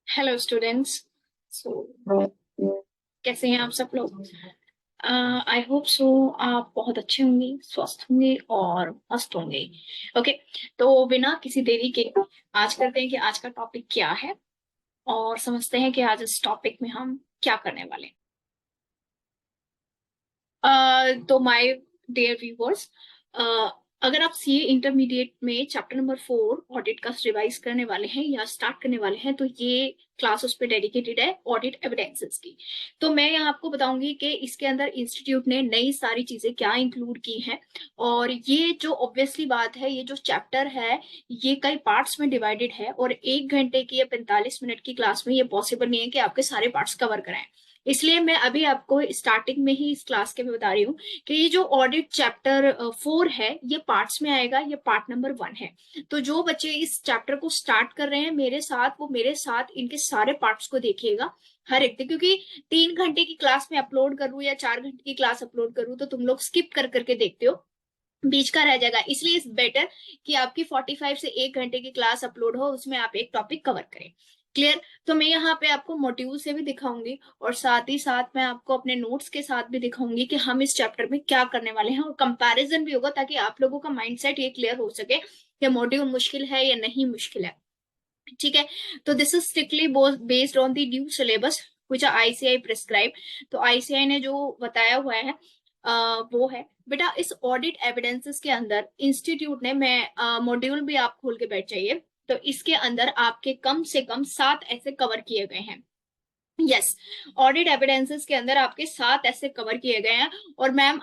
Hello students. सो कैसे हैं आप सब लोग? आई होप सो आप बहुत अच्छे होंगे, स्वस्थ होंगे और मस्त होंगे। ओके, तो बिना किसी देरी के आज करते हैं कि आज का टॉपिक क्या है और समझते हैं कि आज इस टॉपिक में हम क्या करने वाले हैं। तो माय डियर व्यूअर्स, अगर आप सीए इंटरमीडिएट में चैप्टर नंबर 4 ऑडिट का रिवाइज करने वाले हैं या स्टार्ट करने वाले हैं तो ये क्लास उस पर डेडिकेटेड है, ऑडिट एविडेंसेस की। तो मैं यहाँ आपको बताऊंगी कि इसके अंदर इंस्टीट्यूट ने नई सारी चीजें क्या इंक्लूड की हैं। और ये जो ऑब्वियसली बात है, ये जो चैप्टर है ये कई पार्ट्स में डिवाइडेड है और 1 घंटे की या 45 मिनट की क्लास में ये पॉसिबल नहीं है कि आपके सारे पार्ट्स कवर कराएं। इसलिए मैं अभी आपको स्टार्टिंग में ही इस क्लास के में बता रही हूँ कि ये जो ऑडिट चैप्टर 4 है ये पार्ट्स में आएगा, ये पार्ट नंबर 1 है। तो जो बच्चे इस चैप्टर को स्टार्ट कर रहे हैं मेरे साथ, वो मेरे साथ इनके सारे पार्ट्स को देखिएगा हर एक दिन, क्योंकि 3 घंटे की क्लास में अपलोड करूँ या 4 घंटे की क्लास अपलोड करूँ तो तुम लोग स्किप कर करके देखते हो, बीच का रह जाएगा। इसलिए इस बेटर कि आपकी 45 से 1 घंटे की क्लास अपलोड हो, उसमें आप एक टॉपिक कवर करें। क्लियर? तो मैं यहाँ पे आपको मॉड्यूल से भी दिखाऊंगी और साथ ही साथ मैं आपको अपने नोट्स के साथ भी दिखाऊंगी कि हम इस चैप्टर में क्या करने वाले हैं और कंपैरिजन भी होगा ताकि आप लोगों का माइंडसेट ये क्लियर हो सके कि मॉड्यूल मुश्किल है या नहीं मुश्किल है। ठीक है, तो this is strictly based on the new syllabus which ICI prescribe. तो आईसीआई ने जो बताया हुआ है वो है बेटा। इस ऑडिट एविडेंसेस के अंदर इंस्टीट्यूट ने, मैं मॉड्यूल भी आप खोल के बैठ जाइए, तो इसके अंदर आपके कम से कम 7 ऐसे कवर किए गए हैं। यस, ऑडिट एविडेंसेस के अंदर आपके 7 ऐसे कवर किए गए हैं। और मैम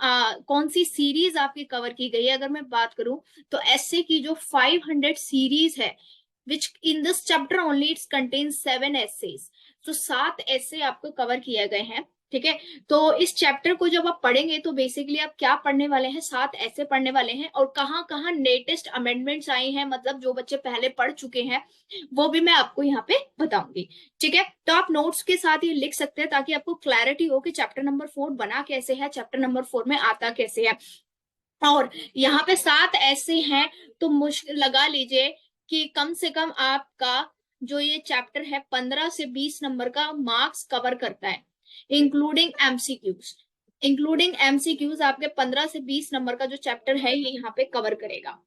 कौन सी सीरीज आपकी कवर की गई है अगर मैं बात करूं तो ऐसे की जो 500 सीरीज है, which in this chapter only it contains 7 essays। तो 7 ऐसे आपको कवर किए गए हैं। ठीक है, तो इस चैप्टर को जब आप पढ़ेंगे तो बेसिकली आप क्या पढ़ने वाले हैं, 7 ऐसे पढ़ने वाले हैं और कहाँ कहाँ लेटेस्ट अमेंडमेंट्स आई हैं, मतलब जो बच्चे पहले पढ़ चुके हैं वो भी मैं आपको यहाँ पे बताऊंगी। ठीक है, तो आप नोट्स के साथ ये लिख सकते हैं ताकि आपको क्लैरिटी हो कि चैप्टर नंबर 4 बना कैसे है, चैप्टर नंबर 4 में आता कैसे है। और यहाँ पे 7 ऐसे हैं तो मुश्किल लगा लीजिए कि कम से कम आपका जो ये चैप्टर है 15 से 20 नंबर का मार्क्स कवर करता है, इंक्लूडिंग एमसीक्यूज। इंक्लूडिंग एमसीक्यूज आपके 15 से 20 नंबर का जो चैप्टर है ये यहाँ पे कवर करेगा।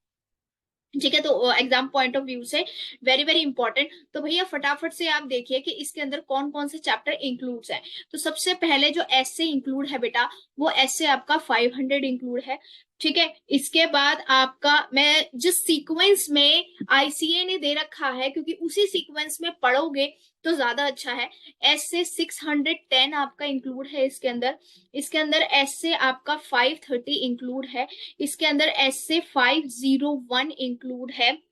ठीक है, तो एग्जाम पॉइंट ऑफ व्यू से वेरी वेरी इंपॉर्टेंट। तो भैया फटाफट से आप देखिए कि इसके अंदर कौन कौन से चैप्टर इंक्लूड्स है। तो सबसे पहले जो ऐसे इंक्लूड है बेटा, वो ऐसे आपका 500 इंक्लूड है। ठीक है, इसके बाद आपका, मैं जिस सीक्वेंस में आईसीए ने दे रखा है क्योंकि उसी सीक्वेंस में पढ़ोगे तो ज्यादा अच्छा है, ऐसे 610 आपका इंक्लूड है इसके अंदर। इसके अंदर ऐसे आपका 530 इंक्लूड है। इसके अंदर ऐसे 501 इंक्लूड है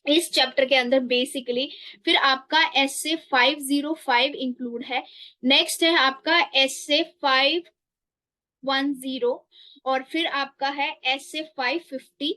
इस चैप्टर के अंदर बेसिकली। फिर आपका ऐसे 505 इंक्लूड है। नेक्स्ट है आपका ऐसे 510 और फिर आपका है ऐसे 550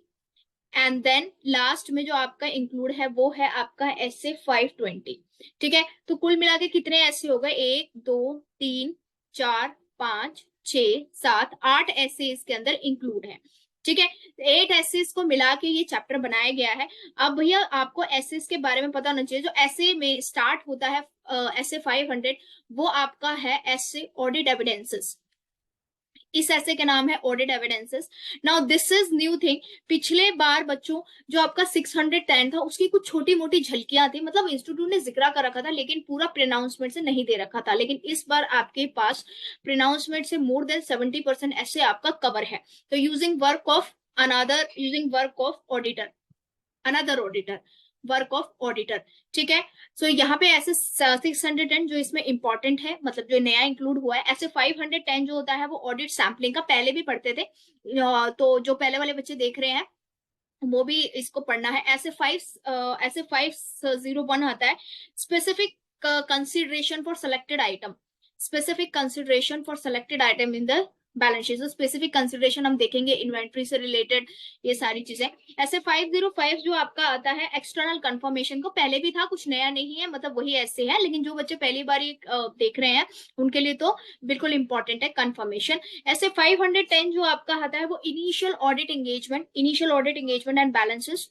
एंड देन लास्ट में जो आपका इंक्लूड है वो है आपका ऐसे 520। ठीक है, तो कुल मिला के कितने ऐसे हो गए, 1 2 3 4 5 6 7 8 ऐसे इसके अंदर इंक्लूड है। ठीक है, 8 एसेस को मिला के ये चैप्टर बनाया गया है। अब भैया आपको एसेस के बारे में पता होना चाहिए। जो ऐसे में स्टार्ट होता है ऐसे 500, वो आपका है ऐसे ऑडिट एविडेंसेस। इस ऐसे के नाम है audit evidences. Now this is new thing. पिछले बार बच्चों जो आपका 610 था उसकी कुछ छोटी मोटी झलकियां थी, मतलब इंस्टीट्यूट ने जिक्र कर रखा था लेकिन पूरा प्रोनाउंसमेंट से नहीं दे रखा था। लेकिन इस बार आपके पास प्रोनाउंसमेंट से मोर देन 70% ऐसे आपका कवर है। तो using work of auditor, another auditor, work of auditor. ठीक है, सो यहाँ पे ऐसे 610 जो इसमें इंपॉर्टेंट है, मतलब जो नया इंक्लूड हुआ है। ऐसे 510 जो होता है वो ऑडिट सैम्पलिंग का, पहले भी पढ़ते थे तो जो पहले वाले बच्चे देख रहे हैं वो भी इसको पढ़ना है। ऐसे 501 आता है specific consideration for selected item, specific consideration for selected item in the balance sheet. Specific consideration हम देखेंगे इन्वेंट्री से रिलेटेड ये सारी चीजें। ऐसे 505 जो आपका आता है एक्सटर्नल कंफर्मेशन, को पहले भी था, कुछ नया नहीं है, मतलब वही ऐसे है, लेकिन जो बच्चे पहली बार देख रहे हैं उनके लिए तो बिल्कुल इंपॉर्टेंट है कंफर्मेशन। ऐसे 510 जो आपका आता है वो initial audit engagement and balances.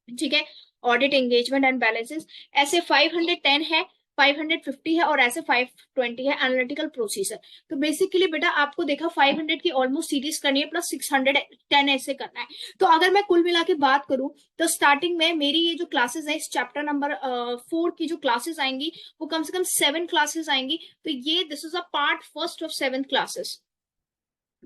ठीक है, ऑडिट एंगेजमेंट एंड बैलेंसेस। ऐसे 510 है, 550 है और ऐसे 520 है एनालिटिकल प्रोसीजर। तो बेसिकली बेटा आपको देखा 500 की ऑलमोस्ट सीरीज करनी है प्लस 610 ऐसे करना है। तो अगर मैं कुल मिला के बात करूं तो स्टार्टिंग में मेरी ये जो क्लासेस है इस चैप्टर नंबर 4 की जो क्लासेस आएंगी वो कम से कम 7 क्लासेस आएंगी। तो ये this is a part first of 7 classes,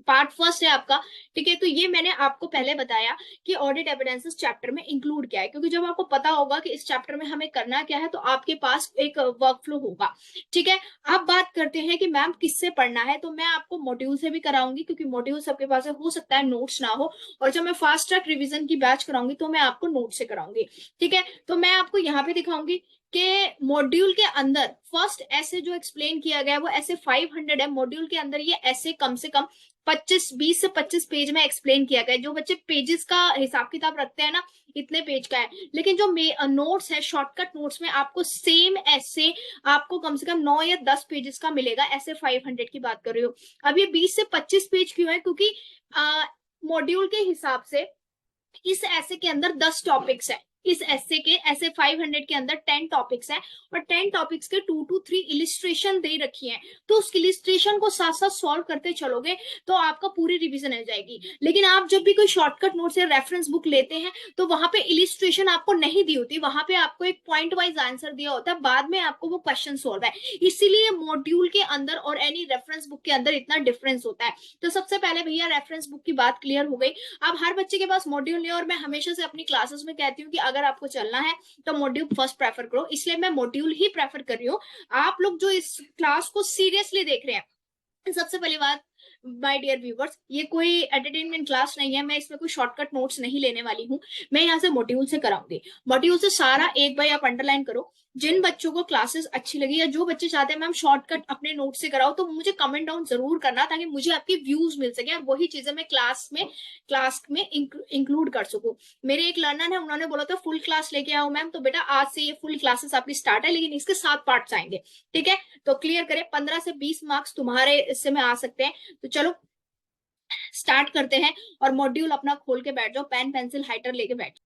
part first है आपका। ठीक है, तो ये मैंने आपको पहले बताया कि ऑडिट एविडेंसेस चैप्टर में इंक्लूड क्या है, क्योंकि जब आपको पता होगा कि इस चैप्टर में हमें करना क्या है तो आपके पास एक वर्क फ्लो होगा। ठीक है, अब बात करते हैं कि मैम किससे पढ़ना है, तो मैं आपको मॉड्यूल से भी कराऊंगी क्योंकि मॉड्यूल सबके पास है, हो सकता है नोट्स ना हो, और जब मैं फास्ट ट्रैक रिविजन की बैच कराऊंगी तो मैं आपको नोट से कराऊंगी। ठीक है, तो मैं आपको यहाँ पे दिखाऊंगी कि मॉड्यूल के अंदर फर्स्ट ऐसे जो एक्सप्लेन किया गया है वो ऐसे 500 है। मॉड्यूल के अंदर ये ऐसे कम से कम 20 से 25 पेज में एक्सप्लेन किया गया है। जो बच्चे पेजेस का हिसाब किताब रखते हैं ना, इतने पेज का है, लेकिन जो नोट्स है शॉर्टकट नोट्स में आपको सेम ऐसे आपको कम से कम 9 या 10 पेजेस का मिलेगा। ऐसे 500 की बात कर रही हूँ। अब ये 20 से 25 पेज क्यों है, क्योंकि मॉड्यूल के हिसाब से इस ऐसे के अंदर 10 टॉपिक्स है। इस ऐसे के ऐसे 500 के अंदर 10 टॉपिक्स हैं और 10 टॉपिक्स के 2 to 3 इलिस्ट्रेशन दे रखी हैं। तो उस इलिस्ट्रेशन को साथ साथ सॉल्व करते चलोगे तो आपका पूरी रिवीजन हो जाएगी। लेकिन आप जब भी कोई शॉर्टकट नोट या रेफरेंस बुक लेते हैं तो वहां पे इलिस्ट्रेशन आपको नहीं दी होती, वहां पे आपको एक पॉइंट वाइज आंसर दिया होता है, बाद में आपको वो क्वेश्चन सॉल्व है। इसीलिए मॉड्यूल के अंदर और एनी रेफरेंस बुक के अंदर इतना डिफरेंस होता है। तो सबसे पहले भैया रेफरेंस बुक की बात क्लियर हो गई। अब हर बच्चे के पास मॉड्यूल नहीं है और मैं हमेशा से अपनी क्लासेस में कहती हूँ कि अगर आपको चलना है तो मॉड्यूल फर्स्ट प्रेफर करो, इसलिए मैं मॉड्यूल ही प्रेफर कर रही हूँ। आप लोग जो इस क्लास को सीरियसली देख रहे हैं, सबसे पहली बात माय डियर व्यूवर्स, ये कोई एंटरटेनमेंट क्लास नहीं है, मैं इसमें कोई शॉर्टकट नोट्स नहीं लेने वाली हूँ। मैं यहाँ से मॉड्यूल से कराऊंगी। मॉड्यूल से सारा एक बार आप अंडरलाइन करो। जिन बच्चों को क्लासेस अच्छी लगी या जो बच्चे चाहते हैं मैम शॉर्टकट अपने नोट से कराओ तो मुझे कमेंट डाउन जरूर करना, ताकि मुझे आपकी व्यूज मिल सके और वही चीजें मैं क्लास में इंक्लूड कर सकूं। मेरे एक लर्नर है, उन्होंने बोला था फुल क्लास लेके आओ मैम, तो बेटा आज से ये फुल क्लासेस आपकी स्टार्ट है, लेकिन इसके 7 पार्ट्स आएंगे। ठीक है, तो क्लियर करें, 15 से 20 मार्क्स तुम्हारे इससे में आ सकते हैं। तो चलो स्टार्ट करते हैं और मॉड्यूल अपना खोल के बैठ जाओ, पेन पेंसिल हाइटर लेके बैठ।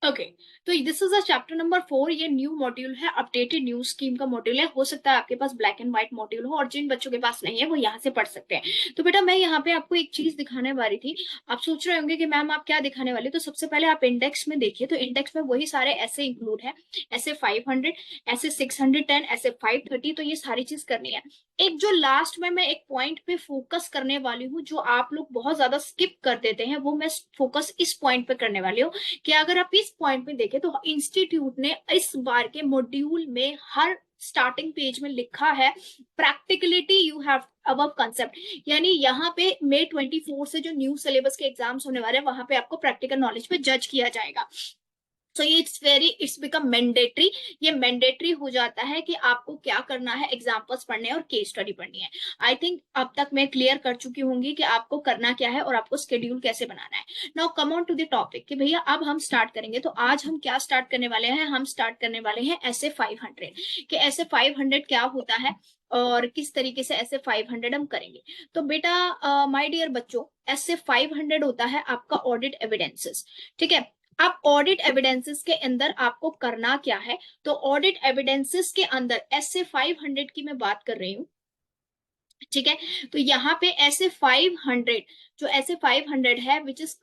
ओके, तो this is a chapter number 4। ये न्यू मॉड्यूल है, अपडेटेड न्यू स्कीम का मॉड्यूल है। हो सकता है आपके पास ब्लैक एंड व्हाइट मॉड्यूल हो और जिन बच्चों के पास नहीं है वो यहाँ से पढ़ सकते हैं। तो बेटा मैं यहाँ पे आपको एक चीज दिखाने वाली थी। आप सोच रहे होंगे कि मैम आप क्या दिखाने वाली, तो सबसे पहले आप इंडेक्स में देखिए, तो इंडेक्स में वही सारे ऐसे इंक्लूड है। ऐसे 500, ऐसे 610, ऐसे 530, तो ये सारी चीज करनी है। एक जो लास्ट में मैं एक पॉइंट पे फोकस करने वाली हूँ जो आप लोग बहुत ज्यादा स्किप कर देते हैं, वो मैं फोकस इस पॉइंट पे करने वाली हूँ कि अगर आप इस पॉइंट में देखें तो इंस्टीट्यूट ने इस बार के मॉड्यूल में हर स्टार्टिंग पेज में लिखा है practicality you have above concept. यानी यहाँ पे May 24 से जो न्यू सिलेबस के एग्जाम्स होने वाले हैं वहां पे आपको प्रैक्टिकल नॉलेज पे जज किया जाएगा। सो ये इट्स बिकम मैंडेटरी। ये मैंडेटरी हो जाता है कि आपको क्या करना है, एग्जाम्पल्स पढ़ने और केस स्टडी पढ़नी है। आई थिंक अब तक मैं क्लियर कर चुकी होंगी कि आपको करना क्या है और आपको स्केड्यूल कैसे बनाना है। Now come on to the topic कि भैया अब हम स्टार्ट करेंगे। तो आज हम क्या स्टार्ट करने वाले हैं, हम स्टार्ट करने वाले हैं ऐसे 500 कि ऐसे 500 क्या होता है और किस तरीके से ऐसे 500 हम करेंगे। तो बेटा माय डियर बच्चों, ऐसे 500 होता है आपका ऑडिट एविडेंसेस। ठीक है, अब ऑडिट एविडेंसेस के अंदर आपको करना क्या है, तो ऑडिट एविडेंसेस के अंदर ऐसे 500 की मैं बात कर रही हूँ। ठीक है, तो यहाँ पे ऐसे 500, जो ऐसे 500 है which is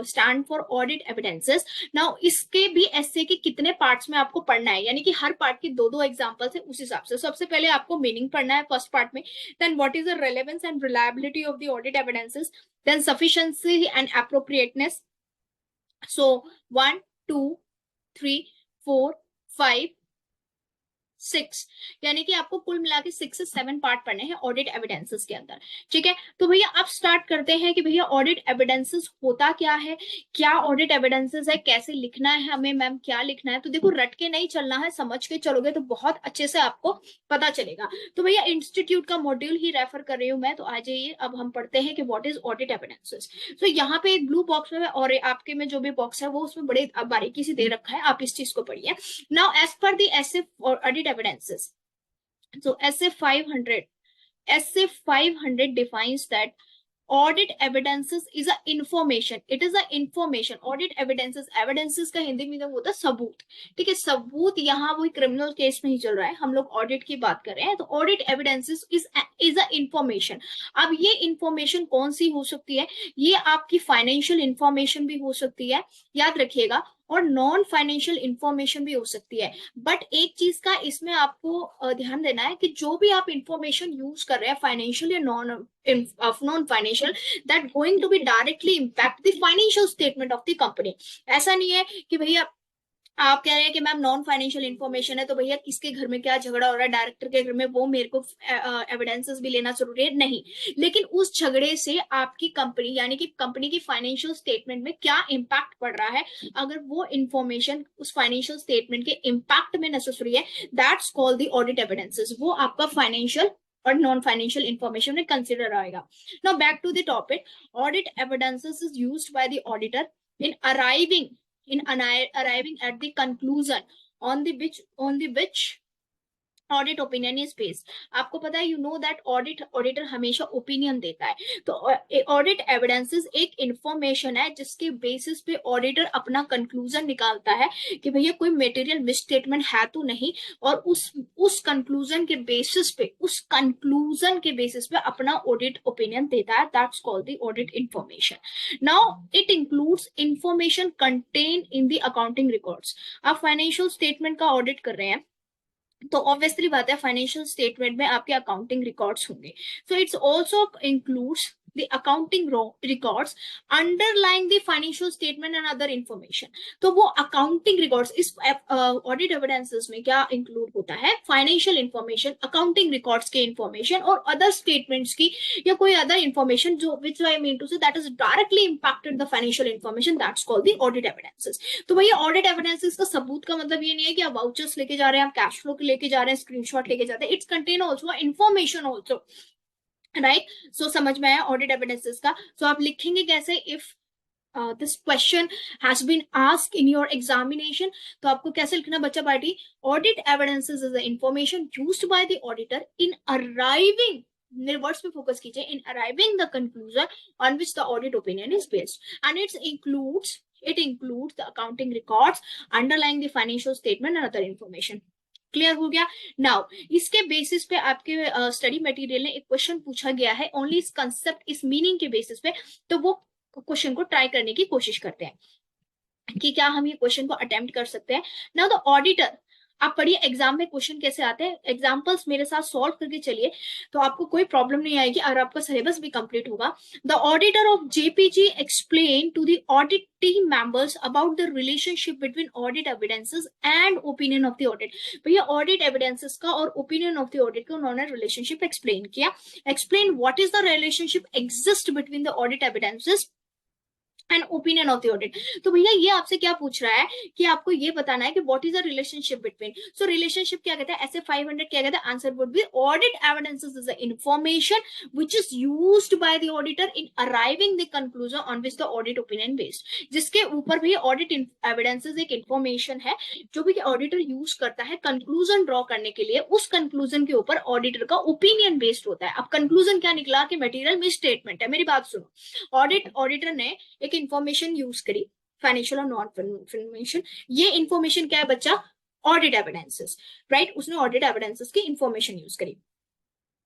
stand for audit evidences. Now इसके भी ऐसे के कितने पार्ट्स में आपको पढ़ना है, यानी कि हर पार्ट की दो दो एग्जांपल्स है उस हिसाब से। सबसे पहले आपको मीनिंग पढ़ना है फर्स्ट पार्ट में, then what is the relevance and reliability of the audit evidences, then sufficiency and appropriateness. So 1, 2, 3, 4, 5, 6, यानी कि आपको कुल मिला के 6 से 7 पार्ट पढ़ने हैं ऑडिट एविडेंसेस के अंदर। ठीक है, तो भैया अब स्टार्ट करते हैं कि भैया ऑडिट एविडेंसेस होता क्या है, क्या ऑडिट एविडेंसेस है, कैसे लिखना है हमें, मैम क्या लिखना है। तो देखो रट के नहीं चलना है, समझ के चलोगे तो बहुत अच्छे से आपको पता चलेगा। तो भैया इंस्टीट्यूट का मॉड्यूल ही रेफर कर रही हूँ मैं, तो आ जाइए अब हम पढ़ते हैं कि व्हाट इज ऑडिट एविडेंसेस। तो यहाँ पे एक ब्लू बॉक्स में और आपके में जो भी बॉक्स है वो उसमें बड़े बारीकी से दे रखा है, आप इस चीज को पढ़िए। Now as per the SA और audit evidences. So SA 500 defines that audit evidences is a information, it is a information. Audit evidences, evidences का हिंदी में होता है सबूत, ठीक है, सबूत। यहाँ वो क्रिमिनल केस नहीं चल रहा है, हम लोग ऑडिट की बात कर रहे हैं, तो audit evidences is a information. अब ये इंफॉर्मेशन कौन सी हो सकती है, ये आपकी फाइनेंशियल इंफॉर्मेशन भी हो सकती है, याद रखिएगा, और नॉन फाइनेंशियल इंफॉर्मेशन भी हो सकती है। बट एक चीज का इसमें आपको ध्यान देना है कि जो भी आप इंफॉर्मेशन यूज कर रहे हैं, फाइनेंशियल या non financial, that going to be directly impact the financial statement of the company. ऐसा नहीं है कि भैया आप कह रहे हैं कि मैम नॉन फाइनेंशियल इन्फॉर्मेशन है, तो भैया किसके घर में क्या झगड़ा हो रहा है डायरेक्टर के घर में, वो मेरे को एविडेंसेस भी लेना जरूरी है, नहीं। लेकिन उस झगड़े से आपकी कंपनी यानी कि कंपनी की फाइनेंशियल स्टेटमेंट में क्या इम्पैक्ट पड़ रहा है, अगर वो इन्फॉर्मेशन उस फाइनेंशियल स्टेटमेंट के इम्पैक्ट में नेसेसरी है, that's called the audit evidences. वो आपका फाइनेंशियल और नॉन फाइनेंशियल इंफॉर्मेशन में कंसिडर आएगा। Now back to the topic, audit evidences is used by the auditor in arriving at the conclusion on the which audit opinion is based. आपको पता है, you know that auditor हमेशा opinion देता है, तो audit evidences एक information है जिसके बेसिस पे ऑडिटर अपना कंक्लूजन निकालता है कि भैया कोई मटेरियल मिसस्टेटमेंट है तो नहीं, और उस कंक्लूजन के बेसिस पे अपना ऑडिट ओपिनियन देता है, that's called the audit information. Now it includes information contain in the accounting records. आप फाइनेंशियल स्टेटमेंट का ऑडिट कर रहे हैं, तो ऑब्वियसली बात है फाइनेंशियल स्टेटमेंट में आपके अकाउंटिंग रिकॉर्ड्स होंगे, so it's also includes the accounting records underlying the financial statement and other information। तो वो accounting records इस audit evidences में क्या include होता है, financial information, accounting records के information और other statements की या कोई other information जो which I mean to say that is directly impacted the financial information, that's called the audit evidences। तो भैया audit evidences का सबूत का मतलब ये नहीं है कि आप वाउचर्स लेके जा रहे हैं, आप कैश फ्लो लेके जा रहे हैं, स्क्रीनशॉट लेके जाते हैं, it's contain also information also, right. So समझ में आया ऑडिट एविडेंसेस का। सो आप लिखेंगे कैसे, if this question has been asked in your examination, तो आपको कैसे लिखना बच्चा party, audit evidences is the information used by the auditor in arriving, मेरे वर्ड्स पे फोकस कीजिए, in arriving the conclusion on which the audit opinion is based and it includes the accounting records underlying the financial statement and other information। Clear हो गया। Now इसके basis पे आपके study material में एक question पूछा गया है, ओनली इस कंसेप्ट इस मीनिंग के बेसिस पे, तो वो क्वेश्चन को ट्राई करने की कोशिश करते हैं कि क्या हम ये क्वेश्चन को अटेम्प्ट कर सकते हैं। नाउ द ऑडिटर, आप पढ़िए एग्जाम में क्वेश्चन कैसे आते हैं, एग्जाम्पल्स मेरे साथ सॉल्व करके चलिए, तो आपको कोई प्रॉब्लम नहीं आएगी और आपका सिलेबस भी कंप्लीट होगा। The auditor of JPG explain to the audit team members about the relationship between audit evidences and opinion of the audit. भैया ऑडिट एविडेंसेस का और ओपिनियन ऑफ द ऑडिट का उन्होंने रिलेशनशिप एक्सप्लेन किया। Explain what is the relationship exist between the audit evidences and opinion of the audit. तो भैया ये आपसे क्या पूछ रहा है कि आपको ये बताना है कि what is the relationship between, so relationship क्या कहता है, ऐसे 500 क्या कहता है, answer would be audit evidences is the information which is used by the auditor in arriving the conclusion on which the audit opinion based. जिसके ऊपर भैया ऑडिट एविडेंसेस एक इंफॉर्मेशन है जो भी ऑडिटर यूज करता है कंक्लूजन ड्रॉ करने के लिए, उस कंक्लूजन के ऊपर ऑडिटर का ओपिनियन बेस्ड होता है। अब कंक्लूजन क्या निकला कि मटेरियल मिस स्टेटमेंट है, मेरी बात सुनो, ऑडिटर ने एक इंफॉर्मेशन यूज करी, फाइनेंशियल और नॉन फाइनेंशियल, ये इंफॉर्मेशन क्या है बच्चा, ऑडिट एविडेंसेस, राइट, उसने ऑडिट एविडेंसेस की इंफॉर्मेशन यूज करी।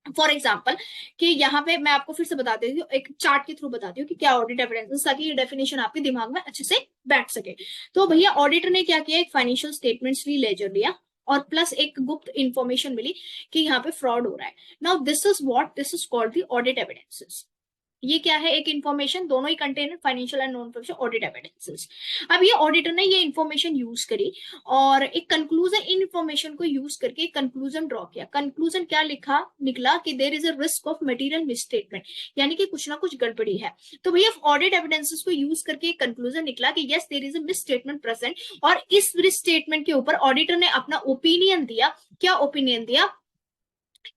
फॉर एग्जाम्पल कि यहाँ पे मैं आपको फिर से बता देती हूँ, एक चार्ट के थ्रू बताती हूँ कि क्या ऑडिट एविडेंसेस, ताकि ये डेफिनेशन आपके दिमाग में अच्छे से बैठ सके। तो भैया ऑडिटर ने क्या किया, एक फाइनेंशियल स्टेटमेंट्स भी लेजर लिया और प्लस एक गुप्त इंफॉर्मेशन मिली कि यहाँ पे फ्रॉड हो रहा है। Now this is called the audit evidences. ये क्या है, एक इंफॉर्मेशन, दोनों ही contain financial and non financial audit evidences. अब ये ऑडिटर ने ये इंफॉर्मेशन यूज करी और एक कंक्लूजन, इन इंफॉर्मेशन को यूज करके एक कंक्लूजन ड्रॉ किया। कंक्लूजन क्या निकला कि there is a risk of material misstatement, यानी कि कुछ ना कुछ गड़बड़ी है। तो भैया ऑडिट एविडेंसेस को यूज करके एक कंक्लूजन निकला कि yes there is a misstatement present, और इस मिसस्टेटमेंट के ऊपर ऑडिटर ने अपना ओपिनियन दिया। क्या ओपिनियन दिया,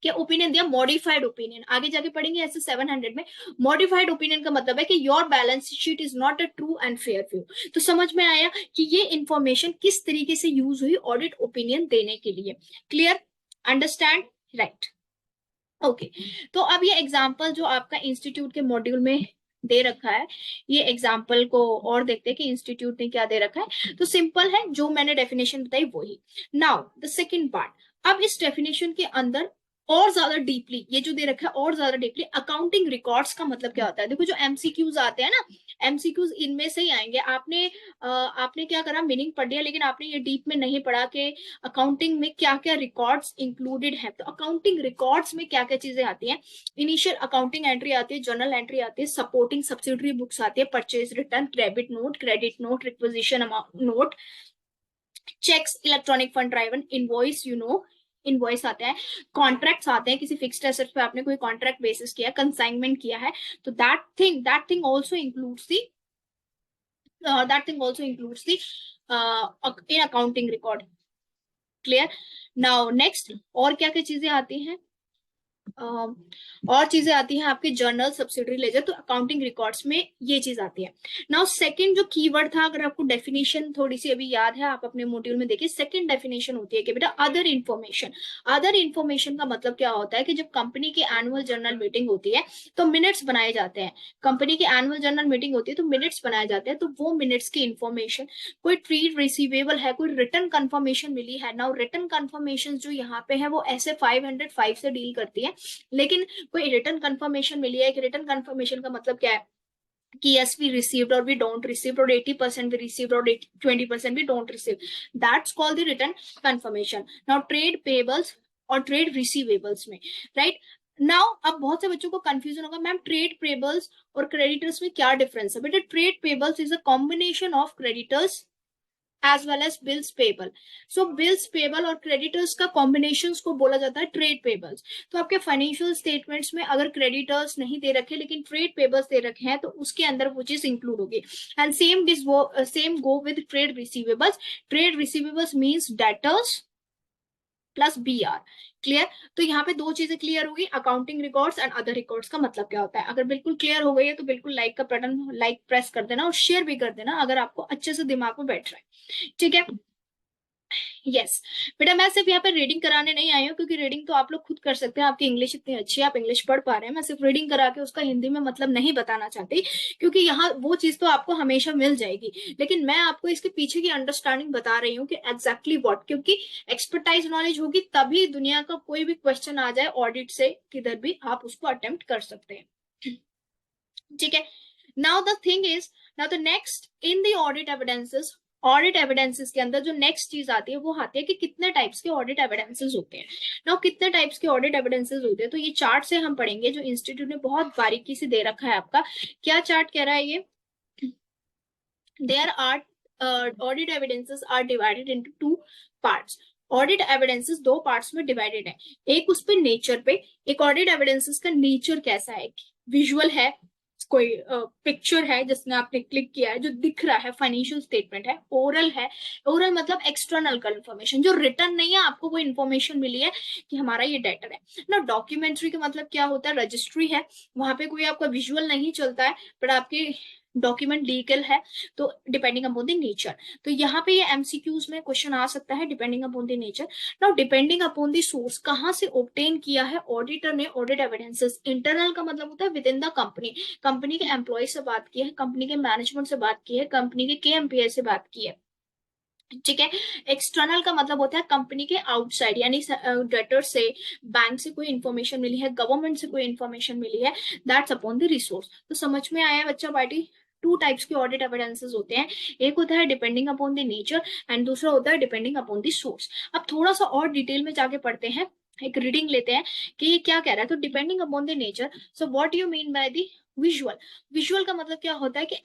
क्या ओपिनियन दिया, मॉडिफाइड ओपिनियन। आगे जाके पढ़ेंगे ऐसे 700 में। मॉडिफाइड ओपिनियन का मतलब है कि your balance sheet is not a true and fair view. तो समझ में आया कि ये इंफॉर्मेशन किस तरीके से यूज हुई ऑडिट ओपिनियन देने के लिए। Clear, understand, right. ओके तो अब ये एग्जाम्पल जो आपका इंस्टीट्यूट के मॉड्यूल में दे रखा है, ये एग्जाम्पल को और देखते हैं कि इंस्टीट्यूट ने क्या दे रखा है। तो सिंपल है, जो मैंने डेफिनेशन बताई वही। नाउ द सेकंड पार्ट, अब इस डेफिनेशन के अंदर और ज्यादा डीपली ये जो दे रखा है, और ज्यादा डीपली अकाउंटिंग रिकॉर्ड्स का मतलब क्या होता है। देखो जो एमसीक्यूज आते हैं ना, एमसीक्यूज इनमें से ही आएंगे। आपने क्या करा, मीनिंग पढ़ लिया, लेकिन आपने ये डीप में नहीं पढ़ा कि अकाउंटिंग में क्या क्या रिकॉर्ड्स इंक्लूडेड है। तो अकाउंटिंग रिकॉर्ड्स में क्या क्या चीजें आती हैं, इनिशियल अकाउंटिंग एंट्री आती है, जर्नल एंट्री आती है, सपोर्टिंग सब्सिडरी बुक्स आती है, purchase return, credit note, requisition note, cheques, electronic fund driven, invoice, invoice आते हैं, कॉन्ट्रैक्ट्स आते हैं, किसी फिक्स्ड एसेट पे आपने कोई कॉन्ट्रैक्ट बेसिस किया, कंसाइनमेंट किया है, तो that thing also includes the in accounting record. Clear. Now next, और क्या क्या चीजें आती हैं, और चीजें आती हैं आपके जर्नल, सब्सिडरी लेजर, तो अकाउंटिंग रिकॉर्ड्स में ये चीज आती है। नाउ सेकंड जो कीवर्ड था, अगर आपको डेफिनेशन थोड़ी सी अभी याद है, आप अपने मॉड्यूल में देखिए, सेकंड डेफिनेशन होती है कि बेटा अदर इन्फॉर्मेशन। अदर इन्फॉर्मेशन का मतलब क्या होता है कि जब कंपनी की एनुअल जर्नल मीटिंग होती है तो मिनट्स बनाए जाते हैं। कंपनी की एनुअल जर्नल मीटिंग होती है तो मिनट्स बनाए जाते हैं, तो वो मिनट्स की इन्फॉर्मेशन, कोई ट्रेड रिसीवेबल है, कोई रिटर्न कंफर्मेशन मिली है। नाउ रिटर्न कंफर्मेशन जो यहाँ पे है वो ऐसे 505 से डील करती है, लेकिन कोई रिटर्न कंफर्मेशन मिली है, कि रिटर्न कंफर्मेशन का मतलब क्या है कि यस वी रिसीव्ड और वी डोंट रिसीव्ड, और 80% वी रिसीव्ड और 20% we don't receive, that's called the return confirmation. Now trade payables और ट्रेड रिसीवेबल्स में, राइट। नाउ अब बहुत से बच्चों को कंफ्यूजन होगा, मैम ट्रेड पेबल्स और क्रेडिटर्स में क्या डिफरेंस है। बेटा trade payables is a combination of creditors as well as bills payable. So bills payable और creditors का combinations को बोला जाता है trade payables. तो आपके financial statements में अगर creditors नहीं दे रखे लेकिन trade payables दे रखे हैं तो उसके अंदर वो चीज include होगी. And same go with trade receivables. Trade receivables means debtors plus B R. Clear. तो यहाँ पे दो चीजें क्लियर होगी, accounting records and other records का मतलब क्या होता है। अगर बिल्कुल क्लियर हो गई है तो बिल्कुल लाइक का बटन लाइक प्रेस कर देना और शेयर भी कर देना अगर आपको अच्छे से दिमाग में बैठ रहा है। ठीक है। यस बेटा, मैं सिर्फ यहाँ पे रीडिंग कराने नहीं आई हूँ, क्योंकि रीडिंग तो आप लोग खुद कर सकते हैं, आपकी इंग्लिश इतनी अच्छी है, आप इंग्लिश पढ़ पा रहे हैं। मैं सिर्फ रीडिंग करा के उसका हिंदी में मतलब नहीं बताना चाहती, क्योंकि यहाँ वो चीज तो आपको हमेशा मिल जाएगी, लेकिन मैं आपको इसके पीछे की अंडरस्टैंडिंग बता रही हूँ कि एग्जैक्टली व्हाट, क्योंकि एक्सपर्टाइज नॉलेज होगी तभी दुनिया का कोई भी क्वेश्चन आ जाए ऑडिट से किधर भी आप उसको अटेम्प्ट कर सकते हैं। ठीक है। Now the thing is, now the next in the audit evidences, audit evidences के अंदर जो नेक्स्ट चीज आती है वो आती है कि कितने टाइप्स के ऑडिट एविडेंसेस होते हैं। नाउ कितने टाइप्स के ऑडिट एविडेंसेस होते हैं, तो ये चार्ट से हम पढ़ेंगे जो इंस्टीट्यूट ने बहुत बारीकी से दे रखा है आपका। क्या चार्ट कह रहा है ये, there are audit evidences are divided into two parts. Audit evidences दो पार्ट्स में डिवाइडेड है, एक उस पे नेचर पे, एक ऑडिट एविडेंसेस का नेचर कैसा है, विजुअल है, कोई पिक्चर है जिसमें आपने क्लिक किया है जो दिख रहा है, फाइनेंशियल स्टेटमेंट है, ओरल है, ओरल मतलब एक्सटर्नल का इन्फॉर्मेशन जो रिटर्न नहीं है, आपको कोई इन्फॉर्मेशन मिली है कि हमारा ये डेटर है ना। डॉक्यूमेंट्री का मतलब क्या होता है, रजिस्ट्री है, वहां पे कोई आपका विजुअल नहीं चलता है बट आपकी डॉक्यूमेंट लीगल है, तो डिपेंडिंग अपॉन द नेचर। तो यहाँ पे ये एमसीक्यूज में क्वेश्चन आ सकता है, depending upon the nature. Now depending upon the source, कहाँ से ऑब्टेन किया है ऑडिटर ने ऑडिट एविडेंसेस। इंटरनल का मतलब होता है with in the company, company के एम्प्लॉय से बात की है, कंपनी के मैनेजमेंट से बात की है, कंपनी के एमपीआई से बात की है। ठीक है। एक्सटर्नल का मतलब होता है कंपनी के आउटसाइड, यानी डेटर से, बैंक से कोई इन्फॉर्मेशन मिली है, गवर्नमेंट से कोई इन्फॉर्मेशन मिली है, दैट्स अपॉन द रिसोर्स। तो समझ में आया बच्चा पार्टी, टू टाइप्स के ऑडिट एविडेंसेस होते हैं, एक होता है depending upon the nature and दूसरा होता है डिपेंडिंग अपॉन द सोर्स। अब थोड़ा सा और डिटेल में जाके पढ़ते हैं, एक रीडिंग लेते हैं कि ये क्या कह रहा है। तो depending upon the nature, so what you mean by the visual. Visual का मतलब क्या होता है कि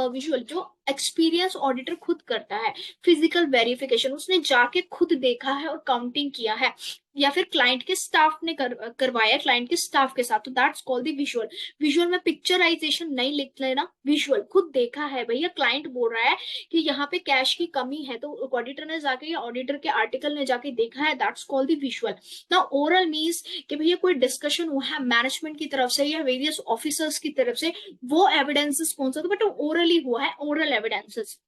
विजुअल जो एक्सपीरियंस ऑडिटर खुद करता है, फिजिकल वेरिफिकेशन उसने जाके खुद देखा है और काउंटिंग किया है, या फिर क्लाइंट के स्टाफ ने करवाया क्लाइंट के स्टाफ के साथ, तो that's called the visual. Visual में पिक्चराइजेशन नहीं लिख लेना, विजुअल खुद देखा है भैया, क्लाइंट बोल रहा है कि यहाँ पे कैश की कमी है, तो ऑडिटर ने जाके या ऑडिटर के आर्टिकल ने जाके देखा है, दैट्स कॉल्ड द विजुअल। ना ओरल मीन्स कि भैया कोई डिस्कशन हुआ है मैनेजमेंट की तरफ से या वेरियस ऑफिसर्स की तरफ से, वो एविडेंसेस कौन सा, तो बट ओरली हुआ है, oral evidences.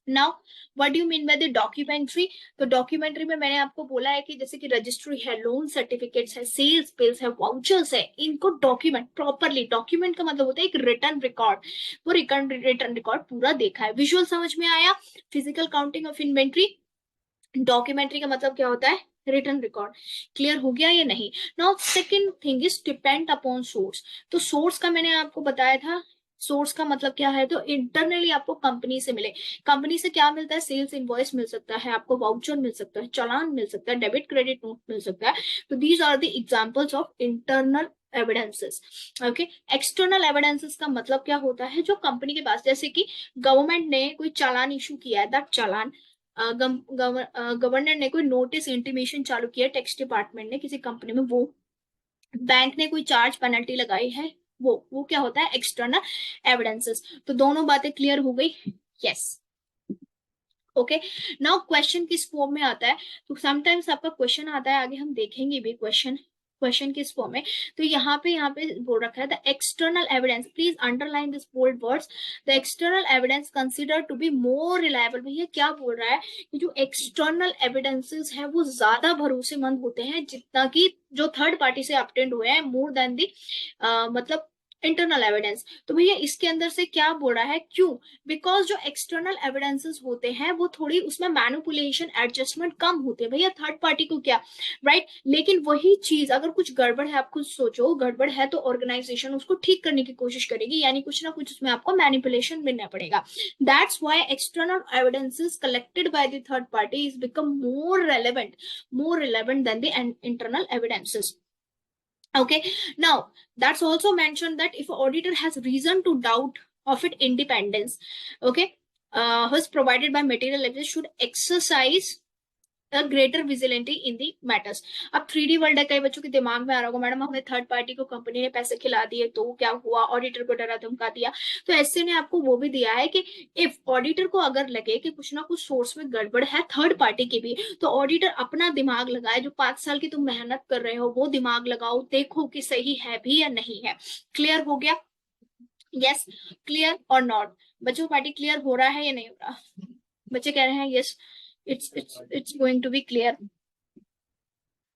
Now what do you mean by the documentary? तो डॉक्यूमेंट्री में मैंने आपको बोला है कि जैसे कि रजिस्ट्री है, लोन सर्टिफिकेट्स है, सेल्स बिल्स है, वाउचर्स है, इनको डॉक्यूमेंट प्रॉपरली, डॉक्यूमेंट का मतलब होता है एक रिटर्न रिकॉर्ड, वो रिटर्न रिकॉर्ड पूरा देखा है। विजुअल समझ में आया? Physical counting of inventory, documentary का मतलब क्या होता है? Return record. क्लियर हो गया या नहीं? Now second thing is depend upon source. तो सोर्स का मैंने आपको बताया था, सोर्स का मतलब क्या है? तो इंटरनली आपको कंपनी से मिले। कंपनी से क्या मिलता है? सेल्स इनवॉइस मिल सकता है, आपको वाउचर मिल सकता है, चालान मिल सकता है, डेबिट क्रेडिट नोट मिल सकता है। तो these are the examples of internal evidences. Okay, external evidences का मतलब क्या होता है? जो कंपनी के पास, जैसे कि गवर्नमेंट ने कोई चालान इशू किया है, दैट चालान गवर्नर ने कोई नोटिस इंटीमेशन चालू किया टैक्स डिपार्टमेंट ने किसी कंपनी में, वो बैंक ने कोई चार्ज पेनल्टी लगाई है, वो क्या होता है? External evidences. तो दोनों बातें क्लियर हो गई? यस। ओके, नाउ क्वेश्चन किस फॉर्म में आता है? तो समटाइम्स आपका क्वेश्चन आता है, आगे हम देखेंगे भी क्वेश्चन, क्वेश्चन किस फॉर्म में। तो यहाँ पे बोल रखा है the external evidence, please underline this bold words, the external evidence consider to be more reliable. भैया क्या बोल रहा है कि जो एक्सटर्नल एविडेंसेस है वो ज्यादा भरोसेमंद होते हैं जितना कि जो थर्ड पार्टी से ऑब्टेन्ड हुए हैं, मोर देन दी मतलब इंटरनल एविडेंस। तो भैया इसके अंदर से क्या बोल रहा है? क्यों? बिकॉज जो एक्सटर्नल एविडेंसेस होते हैं वो थोड़ी उसमें मैनिपुलेशन एडजस्टमेंट कम होते हैं। भैया थर्ड पार्टी को क्या, राइट? लेकिन वही चीज अगर कुछ गड़बड़ है, आप खुद सोचो, गड़बड़ है तो ऑर्गेनाइजेशन उसको ठीक करने की कोशिश करेगी, यानी कुछ ना कुछ उसमें आपको मैनिपुलेशन मिलना पड़ेगा। That's why external evidences collected by the third party is become more relevant than the internal evidences. Okay, now that's also mentioned that if auditor has reason to doubt of its independence, okay, was provided by material evidence, should exercise greater vigilante in the matters. अब 3D world है, कई बच्चों के दिमाग में आ रहा होगा madam हमने थर्ड पार्टी को, कंपनी ने पैसे खिला दिए तो क्या हुआ, ऑडिटर को डरा धमका दिया. तो ऐसे ने आपको वो भी दिया है कि इफ ऑडिटर को अगर लगे कि कुछ ना कुछ सोर्स में गड़बड़ है थर्ड पार्टी की भी, तो ऑडिटर अपना दिमाग लगाए, जो 5 साल की तुम मेहनत कर रहे हो वो दिमाग लगाओ, देखो कि सही है भी या नहीं है. क्लियर हो गया? Yes, clear or not? बच्चों पार्टी क्लियर हो रहा है या नहीं हो रहा? बच्चे कह रहे हैं yes, it's going to be clear.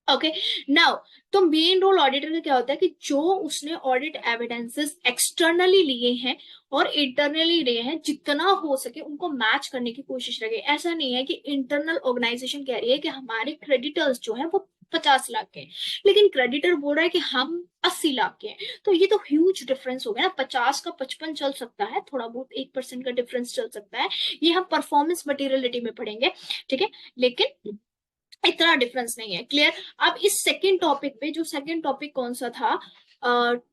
Okay, now तो मेन रोल ऑडिटर का क्या होता है कि जो उसने ऑडिट एविडेंसेस एक्सटर्नली लिए हैं और इंटरनली लिए हैं, जितना हो सके उनको मैच करने की कोशिश रखे. ऐसा नहीं है कि इंटरनल ऑर्गेनाइजेशन कह रही है कि हमारे क्रेडिटर्स जो है वो 50 लाख के हैं, लेकिन क्रेडिटर बोल रहा है कि हम 80 लाख के हैं. तो ये तो ह्यूज डिफरेंस हो गया ना. 50 का 55 चल सकता है, थोड़ा बहुत 1% का डिफरेंस चल सकता है, ये हम परफॉर्मेंस मटेरियलिटी में पढ़ेंगे, ठीक है, लेकिन इतना डिफरेंस नहीं है. क्लियर? अब इस सेकेंड टॉपिक पे, जो सेकेंड टॉपिक कौन सा था,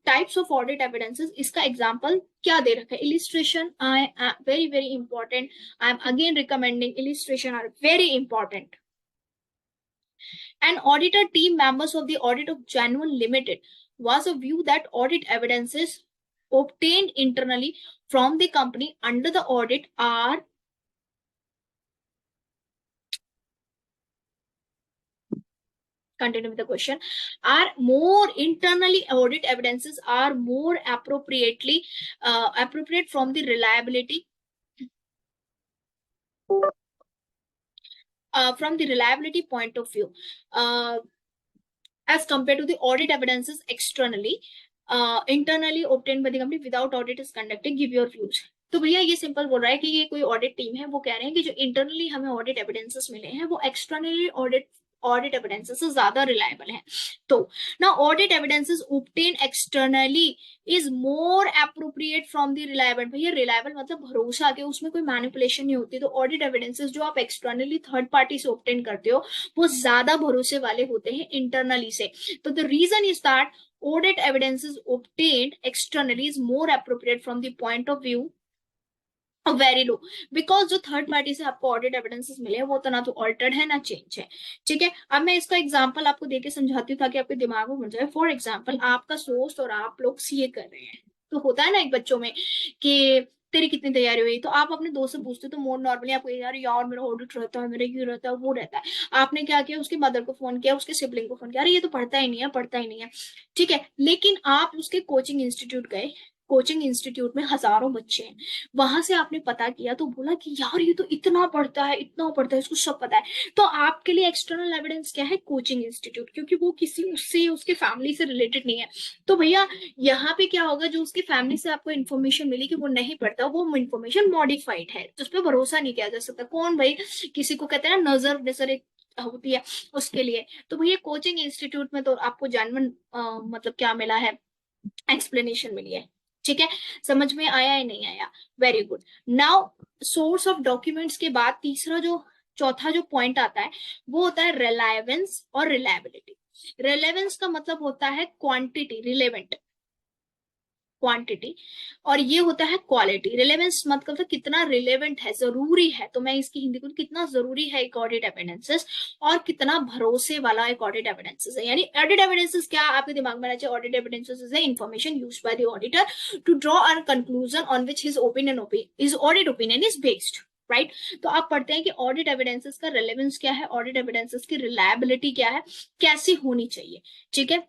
टाइप्स ऑफ ऑडिट एविडेंसेस, इसका एग्जांपल क्या दे रखा है? Illustration I very very important. I am again recommending, illustration are very important. An auditor team members of the Audit of Genuine Limited was a view that audit evidences obtained internally from the company under the audit are continue with the question, are more internally audit evidences are more appropriately appropriate from the reliability point of view as compared to the audit evidences externally internally obtained by the company without audit is conducted. Give your views. तो भैया ये simple बोल रहा है कि ये कोई audit team है, वो कह रहे हैं कि जो इंटरनली हमें ऑडिट एविडेंसेस मिले हैं वो एक्सटर्नली ऑडिट एविडेंसेस से ज्यादा रिलायबल है. तो ना audit evidences obtain externally is more appropriate from the reliable. भैया रिलायबल मतलब भरोसा के, उसमें कोई मैनिपुलेशन नहीं होती. तो ऑडिट एविडेंसेस जो आप एक्सटर्नली थर्ड पार्टी से ऑब्टेन करते हो वो ज्यादा भरोसे वाले होते हैं इंटरनली से. तो the reason is that audit evidences obtained externally is more appropriate from the point of view very low, because जो थर्ड पार्टी से आपको ऑडिट एविडेंसेस मिले हैं वो तो ना तो ऑल्टर्ड है ना चेंज है. ठीक है, अब मैं इसका एग्जांपल आपको देके समझाती हूँ ताकि आपके दिमाग में बन जाए. फॉर एग्जांपल आपका दोस्त और आप लोग सीए कर रहे हैं, तो होता है ना एक बच्चों में कि तेरी कितनी तैयारी हुई, तो आप अपने दोस्त से पूछते हो तो मोर नॉर्मली आपको यार यार मेरा ऑडिट रहता है, मेरा ये रहता है वो रहता है. आपने क्या किया, उसकी मदर को फोन किया, उसके सिबलिंग को फोन किया, अरे ये तो पढ़ता ही नहीं है, पढ़ता ही नहीं है. ठीक है, लेकिन आप उसके कोचिंग इंस्टीट्यूट गए, कोचिंग इंस्टीट्यूट में हजारों बच्चे हैं, वहां से आपने पता किया तो बोला कि यार ये तो इतना पढ़ता है, इतना पढ़ता है, इसको सब पता है, तो आपके लिए एक्सटर्नल एविडेंस क्या है? कोचिंग इंस्टीट्यूट, क्योंकि वो किसी उससे उसके फैमिली से रिलेटेड नहीं है। तो भैया यहाँ पे क्या होगा, जो उसकी फैमिली से आपको इन्फॉर्मेशन मिली कि वो नहीं पढ़ता, वो इन्फॉर्मेशन मॉडिफाइड है, तो उस पर भरोसा नहीं किया जा सकता। कौन भाई, किसी को कहते हैं ना नजर नजर एक होती है उसके लिए। तो भैया कोचिंग इंस्टीट्यूट में तो आपको जेन्युइन मतलब क्या मिला है, एक्सप्लेनेशन मिली है। ठीक है, समझ में आया है नहीं आया? Very good. Now source of documents के बाद तीसरा जो चौथा जो पॉइंट आता है वो होता है रिलायबेंस और रिलायबिलिटी। रिलेवेंस का मतलब होता है क्वांटिटी, रिलेवेंट क्वांटिटी, और ये होता है क्वालिटी। रिलेवेंस मतलब तो कितना रिलेवेंट है, जरूरी है, तो मैं इसकी हिंदी को कितना जरूरी है एक ऑडिट एविडेंसेस, और कितना भरोसे वाला एक ऑडिट एविडेंसेस है। यानी ऑडिट एविडेंसेस क्या आपके दिमाग में आना चाहिए? Audit evidences is the information used by the auditor to draw a conclusion on which his audit opinion is based, right. तो आप पढ़ते हैं कि ऑडिट एविडेंसेस का रिलेवेंस क्या है, ऑडिट एविडेंसेस की रिलायबिलिटी क्या है, कैसी होनी चाहिए। ठीक है,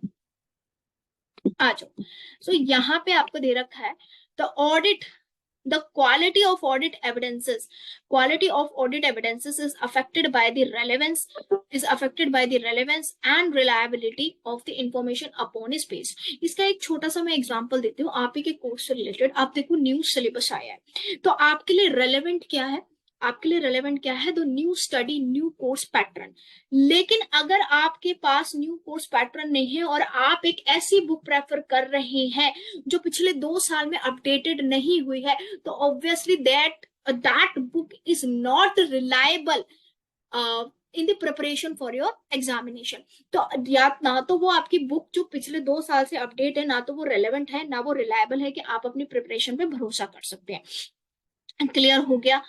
आ जाओ। सो यहाँ पे आपको दे रखा है the audit, the quality of audit evidences is affected by the relevance, and reliability of the information upon is based। इसका एक छोटा सा मैं एग्जांपल देती हूँ आप ही के कोर्स से रिलेटेड। आप देखो न्यू सिलेबस आया है, तो आपके लिए रेलेवेंट क्या है? आपके लिए रेलेवेंट क्या है? The new study new course pattern. लेकिन अगर आपके पास न्यू कोर्स पैटर्न नहीं है और आप एक ऐसी बुक प्रेफर कर रहे हैं जो पिछले 2 साल में अपडेटेड नहीं हुई है, तो obviously that book is not reliable in the preparation for your examination. तो या ना तो वो आपकी बुक जो पिछले 2 साल से अपडेट है, ना तो वो रेलेवेंट है, ना वो रिलायबल है कि आप अपनी प्रिपरेशन पे भरोसा कर सकते हैं। क्लियर हो गया?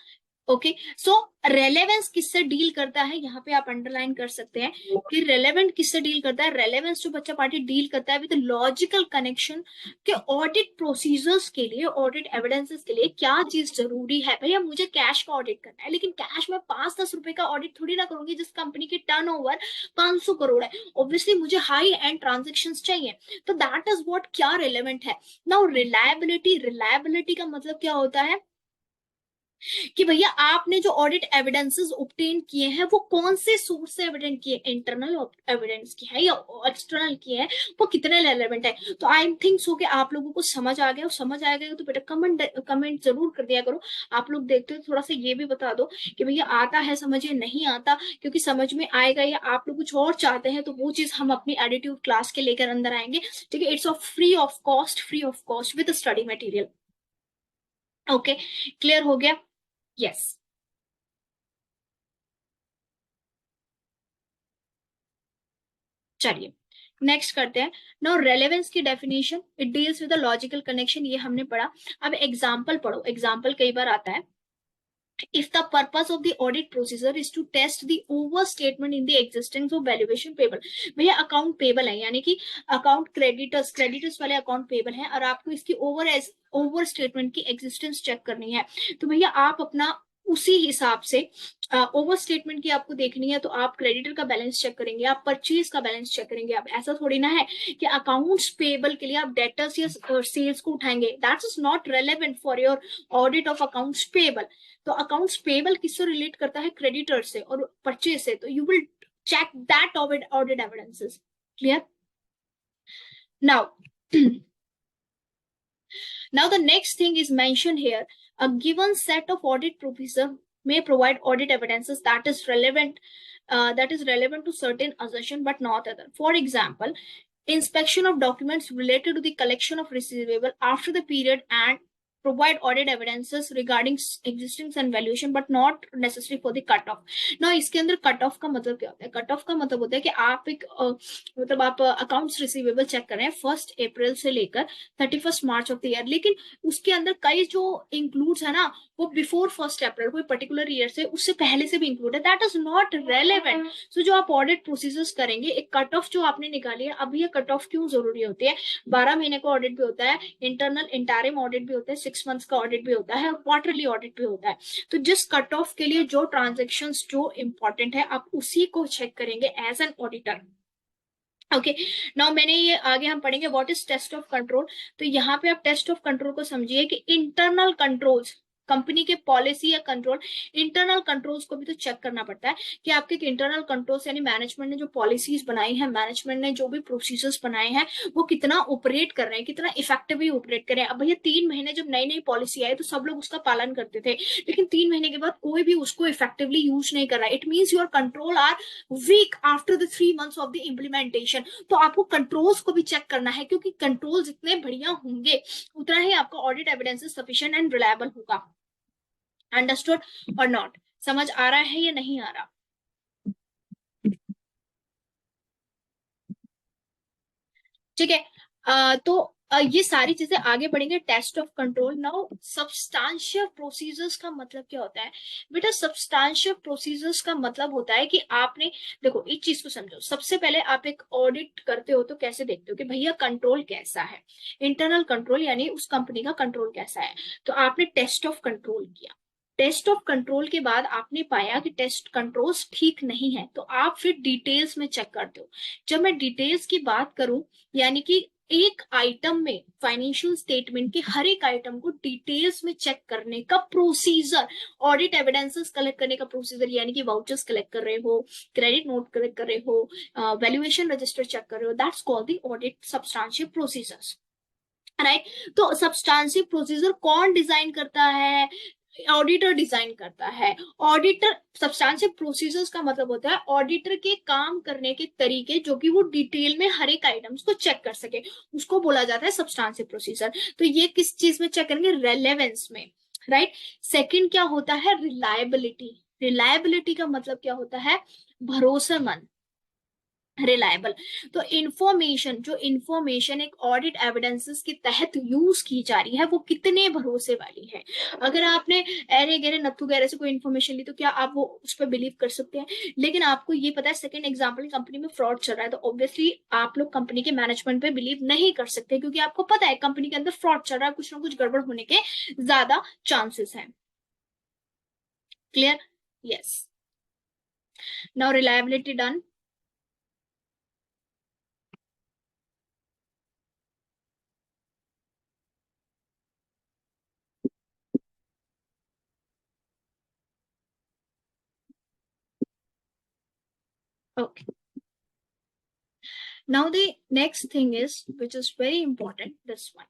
ओके, सो रेलेवेंस किससे डील करता है, यहाँ पे आप अंडरलाइन कर सकते हैं कि रेलेवेंट किससे डील करता है। रेलेवेंस जो बच्चा पार्टी डील करता है विद लॉजिकल कनेक्शन के ऑडिट प्रोसीजर्स के लिए, ऑडिट एविडेंसेस के लिए क्या चीज जरूरी है। भैया मुझे कैश का ऑडिट करना है, लेकिन कैश में 5-10 रुपए का ऑडिट थोड़ी ना करूंगी जिस कंपनी की टर्नओवर 500 करोड़ है। ऑब्वियसली मुझे हाई एंड ट्रांजेक्शन चाहिए, तो दैट इज व्हाट क्या रिलेवेंट है। नाउ रिलायबिलिटी, रिलायबिलिटी का मतलब क्या होता है कि भैया आपने जो ऑडिट एविडेंसेस ऑब्टेन किए हैं वो कौन से सोर्स से एविडेंट किए, इंटरनल एविडेंस की है या एक्सटर्नल किए हैं, वो कितने रेलेवेंट है। तो आई थिंक सो कि आप लोगों को समझ आ गया, और समझ आ गया तो बेटा कमेंट जरूर कर दिया करो। आप लोग देखते हो थोड़ा सा ये भी बता दो कि भैया आता है समझ या नहीं आता, क्योंकि समझ में आएगा या आप लोग कुछ और चाहते हैं तो वो चीज हम अपनी एडिटिव क्लास के लेकर अंदर आएंगे। ठीक है, it's of free of cost with study material. Okay, clear हो गया? यस। चलिए नेक्स्ट करते हैं। नाउ रेलेवेंस की definition, it deals with the logical connection, ये हमने पढ़ा। अब एग्जांपल पढ़ो, एग्जांपल कई बार आता है। If the purpose of the audit procedure is to test the overstatement in the existence of valuation payable, भैया अकाउंट पेबल है, यानी कि अकाउंट क्रेडिटर्स वाले अकाउंट पेबल है, और आपको इसकी ओवर स्टेटमेंट की एग्जिस्टेंस चेक करनी है। तो भैया आप अपना उसी हिसाब से ओवर स्टेटमेंट की आपको देखनी है, तो आप क्रेडिटर का बैलेंस चेक करेंगे, आप परचेज का बैलेंस चेक करेंगे। आप ऐसा थोड़ी ना है कि अकाउंट्स पेबल के लिए आप डेटर्स या सेल्स को उठाएंगे। That is not relevant for your audit of accounts payable. तो अकाउंट्स पेबल किससे रिलेट करता है? क्रेडिटर से और परचेज से। तो you will check that audit evidences. Clear? Now now the next thing is mentioned here, a given set of audit procedure may provide audit evidences that is relevant to certain assertion but not other. For example, inspection of documents related to the collection of receivable after the period and provide audit evidences regarding existing and valuation but not necessary for the cut off. now इसके अंदर cut off का मतलब क्या होता है? Cut off का मतलब होता है कि आप एक मतलब आप अकाउंट्स रिसीवेबल चेक कर रहे हैं 1 अप्रैल से लेकर 31 मार्च ऑफ द ईयर, लेकिन उसके अंदर कई जो इंक्लूड्स है ना वो बिफोर 1 अप्रैल कोई पर्टिकुलर ईयर से उससे पहले से भी इंक्लूड है। That is not relevant. So जो आप ऑडिट प्रोसीजर्स करेंगे, एक कट ऑफ जो आपने निकाली है, अब ये कट ऑफ क्यों जरूरी होती है? 12 महीने का ऑडिट भी होता है, इंटरनल इंटरिम ऑडिट भी होता है, 6 मंथ्स का ऑडिट भी होता है, क्वार्टरली ऑडिट भी होता है। तो जिस कट ऑफ के लिए जो ट्रांजेक्शन जो इंपॉर्टेंट है आप उसी को चेक करेंगे as an auditor. Okay. Now मैंने ये आगे हम पढ़ेंगे what is test of control. तो यहाँ पे आप टेस्ट ऑफ कंट्रोल को समझिए कि इंटरनल कंट्रोल्स, कंपनी के पॉलिसी या कंट्रोल, इंटरनल कंट्रोल्स को भी तो चेक करना पड़ता है कि आपके इंटरनल कंट्रोल्स यानी मैनेजमेंट ने जो पॉलिसीज बनाई है, मैनेजमेंट ने जो भी प्रोसीजर्स बनाए हैं, वो कितना ऑपरेट कर रहे हैं, कितना इफेक्टिवली ऑपरेट कर रहे हैं। अब भैया 3 महीने जब नई नई पॉलिसी आई तो सब लोग उसका पालन करते थे, लेकिन 3 महीने के बाद कोई भी उसको इफेक्टिवली यूज नहीं कर रहा है। It means your control are weak after the 3 months of the implementation. तो आपको कंट्रोल्स को भी चेक करना है, क्योंकि कंट्रोल जितने बढ़िया होंगे उतना ही आपका audit evidence sufficient and reliable होगा। अंडरस्टूड और नॉट? समझ आ रहा है या नहीं आ रहा? ठीक है। तो ये सारी चीजें आगे बढ़ेंगे। Test of control. Now substantial procedures का मतलब क्या होता है बेटा? सब्सटैंशियल प्रोसीजर्स का मतलब होता है कि आपने, देखो एक चीज को समझो, सबसे पहले आप एक ऑडिट करते हो तो कैसे देखते हो कि भैया कंट्रोल कैसा है, इंटरनल कंट्रोल यानी उस कंपनी का कंट्रोल कैसा है। तो आपने टेस्ट ऑफ कंट्रोल किया, टेस्ट ऑफ कंट्रोल के बाद आपने पाया कि टेस्ट कंट्रोल्स ठीक नहीं है, तो आप फिर डिटेल्स में चेक करते हो। जब मैं डिटेल्स की बात करूं, यानी कि एक आइटम में फाइनेंशियल स्टेटमेंट के हर एक आइटम को डिटेल्स में चेक करने का प्रोसीजर, ऑडिट एविडेंसेस कलेक्ट करने का प्रोसीजर, यानी कि वाउचर्स कलेक्ट कर रहे हो, क्रेडिट नोट कलेक्ट कर रहे हो, वैल्यूएशन रजिस्टर चेक कर रहे हो, that's called the audit substantial procedures, right. तो सब्सटैंशियल प्रोसीजर कौन डिजाइन करता है? ऑडिटर डिजाइन करता है। ऑडिटर, सब्सटैंशियल प्रोसीजर्स का मतलब होता है ऑडिटर के काम करने के तरीके, जो कि वो डिटेल में हर एक आइटम्स को चेक कर सके, उसको बोला जाता है सब्सटैंशियल प्रोसीजर। तो ये किस चीज में चेक करेंगे? रेलेवेंस में, राइट। सेकंड क्या होता है? रिलायबिलिटी। रिलायबिलिटी का मतलब क्या होता है? भरोसेमंद, रिलायबल। तो इंफॉर्मेशन, जो इंफॉर्मेशन एक ऑडिट एविडेंसेस के तहत यूज की जा रही है वो कितने भरोसे वाली है। अगर आपने अरे गहरे नत्थु गहरे से कोई इन्फॉर्मेशन ली तो क्या आप वो उस पर बिलीव कर सकते हैं? लेकिन आपको ये पता है सेकंड एग्जांपल, कंपनी में फ्रॉड चल रहा है, तो ऑब्वियसली आप लोग कंपनी के मैनेजमेंट पे बिलीव नहीं कर सकते, क्योंकि आपको पता है कंपनी के अंदर फ्रॉड चल रहा है, कुछ ना कुछ गड़बड़ होने के ज्यादा चांसेस हैं। Clear? Yes. Now reliability done. Okay. Now the next thing is which is very important, this one,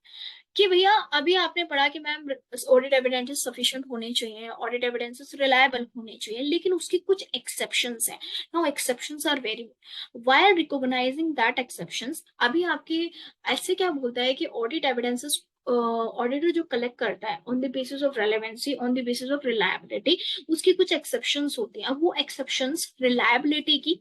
कि भैया अभी आपने पढ़ा कि मैम ऑडिट एविडेंसेस सफिशिएंट होने चाहिए, ऑडिट एविडेंसेस रिलायबल होने चाहिए, लेकिन उसकी कुछ एक्सेप्शंस हैं। Now exceptions are very, while recognizing that exceptions, अभी आपकी ऐसे क्या बोलता है कि ऑडिट एविडेंसेस ऑडिटर जो कलेक्ट करता है on the basis of relevancy, on the basis of reliability, उसकी कुछ एक्सेप्शंस होती हैं। अब वो एक्सेप्शंस रिलायबिलिटी की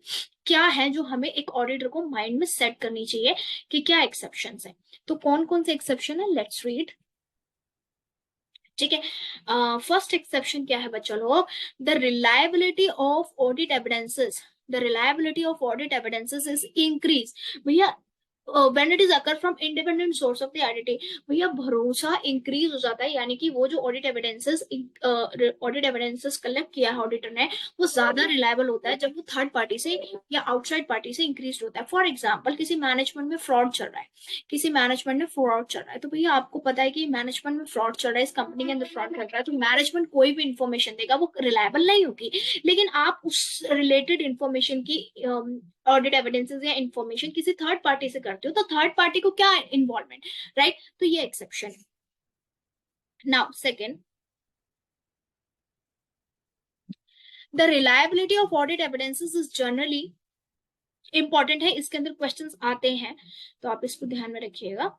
क्या है जो हमें एक ऑडिटर को माइंड में सेट करनी चाहिए कि क्या एक्सेप्शंस है। तो कौन कौन से एक्सेप्शन है, लेट्स रीड। ठीक है। फर्स्ट एक्सेप्शन क्या है बच्चों लोग? The reliability of audit evidences, the reliability of audit evidences is increase. भैया when it is occur from independent source of the auditee, भैया भरोसा इंक्रीज हो जाता है, यानी कि वो जो ऑडिट एविडेंसेस कलेक्ट किया है ऑडिटर ने, वो ज्यादा रिलायबल होता है जब वो थर्ड पार्टी से या आउटसाइड पार्टी से इंक्रीज होता है। फॉर एग्जाम्पल, किसी मैनेजमेंट में फ्रॉड चल रहा है, किसी मैनेजमेंट में फ्रॉड चल रहा है, तो भैया आपको पता है कि मैनेजमेंट में फ्रॉड चल रहा है, इस कंपनी के अंदर फ्रॉड चल रहा है, तो मैनेजमेंट कोई भी इंफॉर्मेशन देगा वो रिलायबल नहीं होगी। लेकिन आप उस रिलेटेड इंफॉर्मेशन की ऑडिट एविडेंसेस या इंफॉर्मेशन किसी थर्ड पार्टी से करते हो, तो थर्ड पार्टी को क्या इन्वॉल्वमेंट, राइट। तो ये एक्सेप्शन है। Now second, the reliability of audit evidences is generally important है, इसके अंदर क्वेश्चंस आते हैं, तो आप इसको ध्यान में रखिएगा।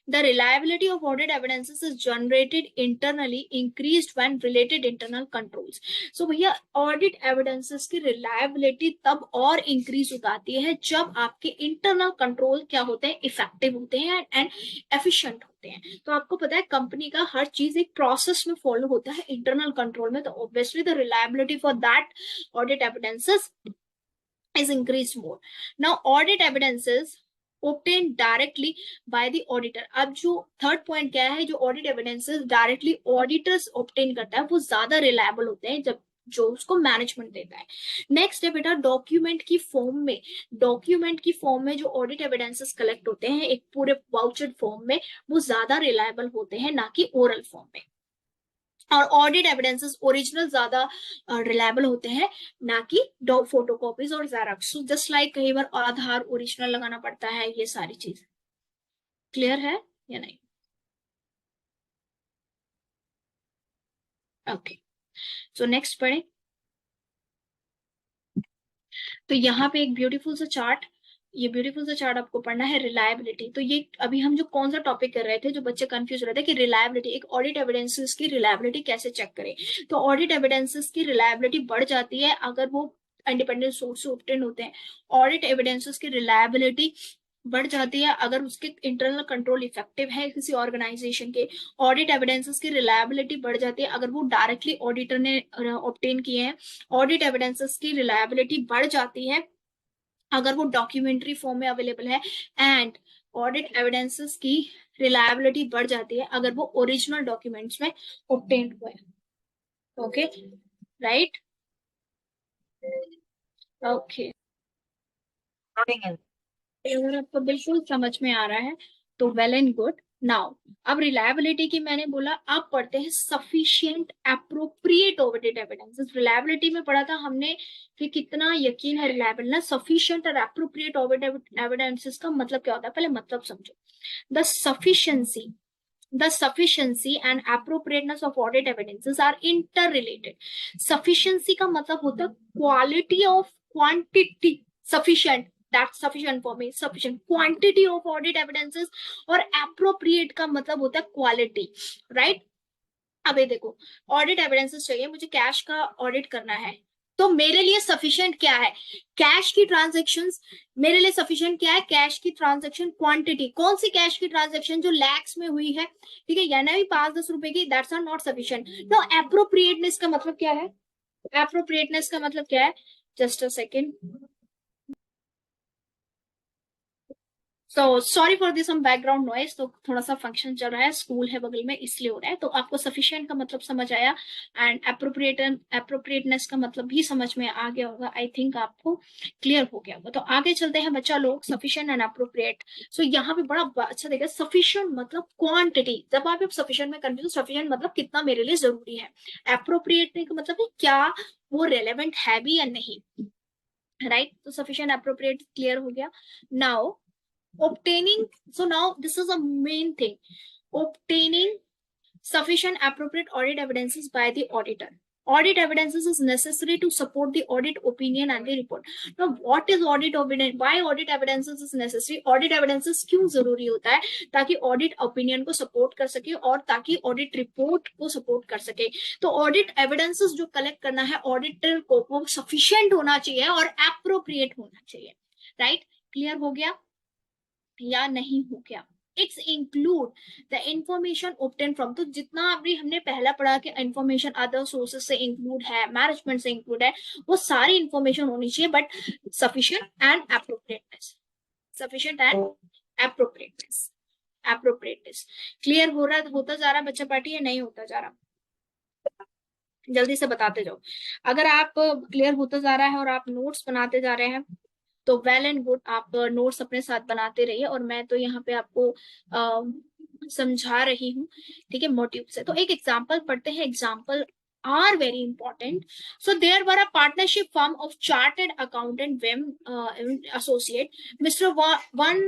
The reliability of audit evidences is generated internally increased when related internal controls. So भैया audit evidences की reliability तब और increase हो जाती है जब आपके internal control क्या होते हैं, effective होते हैं and efficient होते हैं। तो आपको पता है कंपनी का हर चीज एक प्रोसेस में फॉलो होता है इंटरनल कंट्रोल में, तो obviously the reliability for that audit evidences is increased more. Now audit evidences obtained directly by the auditor. अब जो थर्ड पॉइंट क्या है, जो audit evidences directly auditors obtain करता है वो ज्यादा रिलायबल होते हैं जब जो उसको मैनेजमेंट देता है। नेक्स्ट है बेटा डॉक्यूमेंट की फॉर्म में, डॉक्यूमेंट की फॉर्म में जो ऑडिट एविडेंसेस कलेक्ट होते हैं एक पूरे वाउचर्ड फॉर्म में, वो ज्यादा रिलायबल होते हैं ना कि ओरल फॉर्म में। और ऑडिट एविडेंसेस ओरिजिनल ज्यादा रिलायबल होते हैं ना कि फोटोकॉपीज और जेरॉक्स। जस्ट लाइक कई बार आधार ओरिजिनल लगाना पड़ता है, ये सारी चीज क्लियर है या नहीं? ओके, सो नेक्स्ट पढ़े। तो यहाँ पे एक ब्यूटीफुल सा चार्ट, ये ब्यूटीफुल सा चार्ट आपको पढ़ना है, रिलायबिलिटी। तो ये अभी हम जो कौन सा टॉपिक कर रहे थे, जो बच्चे कंफ्यूज रहे थे कि रिलायबिलिटी, एक ऑडिट एविडेंसेस की रिलायबिलिटी कैसे चेक करें। तो ऑडिट एविडेंसेस की रिलायबिलिटी बढ़ जाती है अगर वो इंडिपेंडेंट सोर्स से ऑब्टेन होते हैं। ऑडिट एविडेंसेस की रिलायबिलिटी बढ़ जाती है अगर उसके इंटरनल कंट्रोल इफेक्टिव है किसी ऑर्गेनाइजेशन के। ऑडिट एविडेंसेस की रिलायबिलिटी बढ़ जाती है अगर वो डायरेक्टली ऑडिटर ने ऑब्टेन किए हैं। ऑडिट एविडेंसेस की रिलायबिलिटी बढ़ जाती है अगर वो डॉक्यूमेंट्री फॉर्म में अवेलेबल है। एंड ऑडिट एविडेंसेस की रिलायबिलिटी बढ़ जाती है अगर वो ओरिजिनल डॉक्यूमेंट्स में ऑब्टेन हुए। Okay, right, okay. अगर आपको बिल्कुल समझ में आ रहा है तो वेल एंड गुड। नाउ अब रिलायबिलिटी की मैंने बोला, अब पढ़ते हैं sufficient appropriate audit evidences. Reliability में पढ़ा था हमने कि कितना यकीन है रिलायबल ना। सफिशिएंट और एप्रोप्रिएट ऑडिट एविडेंसेस का मतलब क्या होता है, पहले मतलब समझो। The sufficiency, the sufficiency and appropriateness of audit evidences are interrelated. Sufficiency का मतलब होता है quality of quantity, sufficient, that's sufficient for me, sufficient quantity of audit evidences, और appropriate का मतलब होता है quality, right? अब ये देखो, ऑडिट एविडेंसेस चाहिए मुझे, कैश का ऑडिट करना है, तो मेरे लिए सफिशिएंट क्या है, कैश की ट्रांजैक्शंस। मेरे लिए सफिशिएंट क्या है, कैश की ट्रांजैक्शन क्वांटिटी। कौन सी कैश की ट्रांजैक्शन, जो लैक्स में हुई है, ठीक है, या ना भी 5-10 रुपए की, दैट्स आर नॉट सफिशिएंट। तो एप्रोप्रिएटनेस का मतलब क्या है, एप्रोप्रिएटनेस का मतलब क्या है, just a second. So sorry for this, हम बैकग्राउंड नॉइस, तो थोड़ा सा फंक्शन चल रहा है, स्कूल है बगल में इसलिए हो रहा है। तो आपको सफिशिएंट का मतलब समझ आया, एंड एप्रोप्रिएटनेस का मतलब भी समझ में आ गया होगा। आई थिंक आपको क्लियर हो गया होगा। तो आगे चलते हैं बच्चा लोग, सफिशिएंट एंड एप्रोप्रिएट। सो यहाँ पे बड़ा अच्छा देखा, सफिशिएंट मतलब क्वांटिटी। जब आप सफिशिएंट में कंफ्यूज, सफिशिएंट मतलब कितना मेरे लिए जरूरी है, एप्रोप्रिएट का मतलब है क्या वो रेलेवेंट है भी या नहीं, राइट? तो सफिशिएंट एप्रोप्रिएट क्लियर हो गया। Now obtaining, so now this is a main thing, obtaining sufficient appropriate audit evidences by the auditor. Audit evidences is necessary to support the audit opinion and the report. Now what is audit evidence, why audit evidences is necessary, audit evidences क्यों जरूरी होता है, ताकि audit opinion को support कर सके और ताकि audit report को support कर सके। तो audit evidences जो collect करना है auditor को, वो sufficient होना चाहिए और appropriate होना चाहिए, right? क्लियर हो गया या नहीं हो गया? It's include the information obtain from, तो जितना अभी हमने पहला पढ़ा कि इंफॉर्मेशन अदर सोर्सेस से इंक्लूड है, मैनेजमेंट से इंक्लूड है, वो सारी इंफॉर्मेशन होनी चाहिए, but sufficient and appropriateness, sufficient and appropriateness, appropriateness. Clear हो रहा होता जा रहा बच्चा पार्टी, या नहीं होता जा रहा? जल्दी से बताते जाओ। अगर आप क्लियर होता जा रहा है और आप नोट्स बनाते जा रहे हैं तो वेल एंड गुड, आप नोट्स अपने साथ बनाते रहिए, और मैं तो यहाँ पे आपको समझा रही हूँ, ठीक है, मोटिव से। तो एक एग्जांपल पढ़ते हैं, example are very important. So there were a partnership firm of chartered accountant Wem associate. Mr. One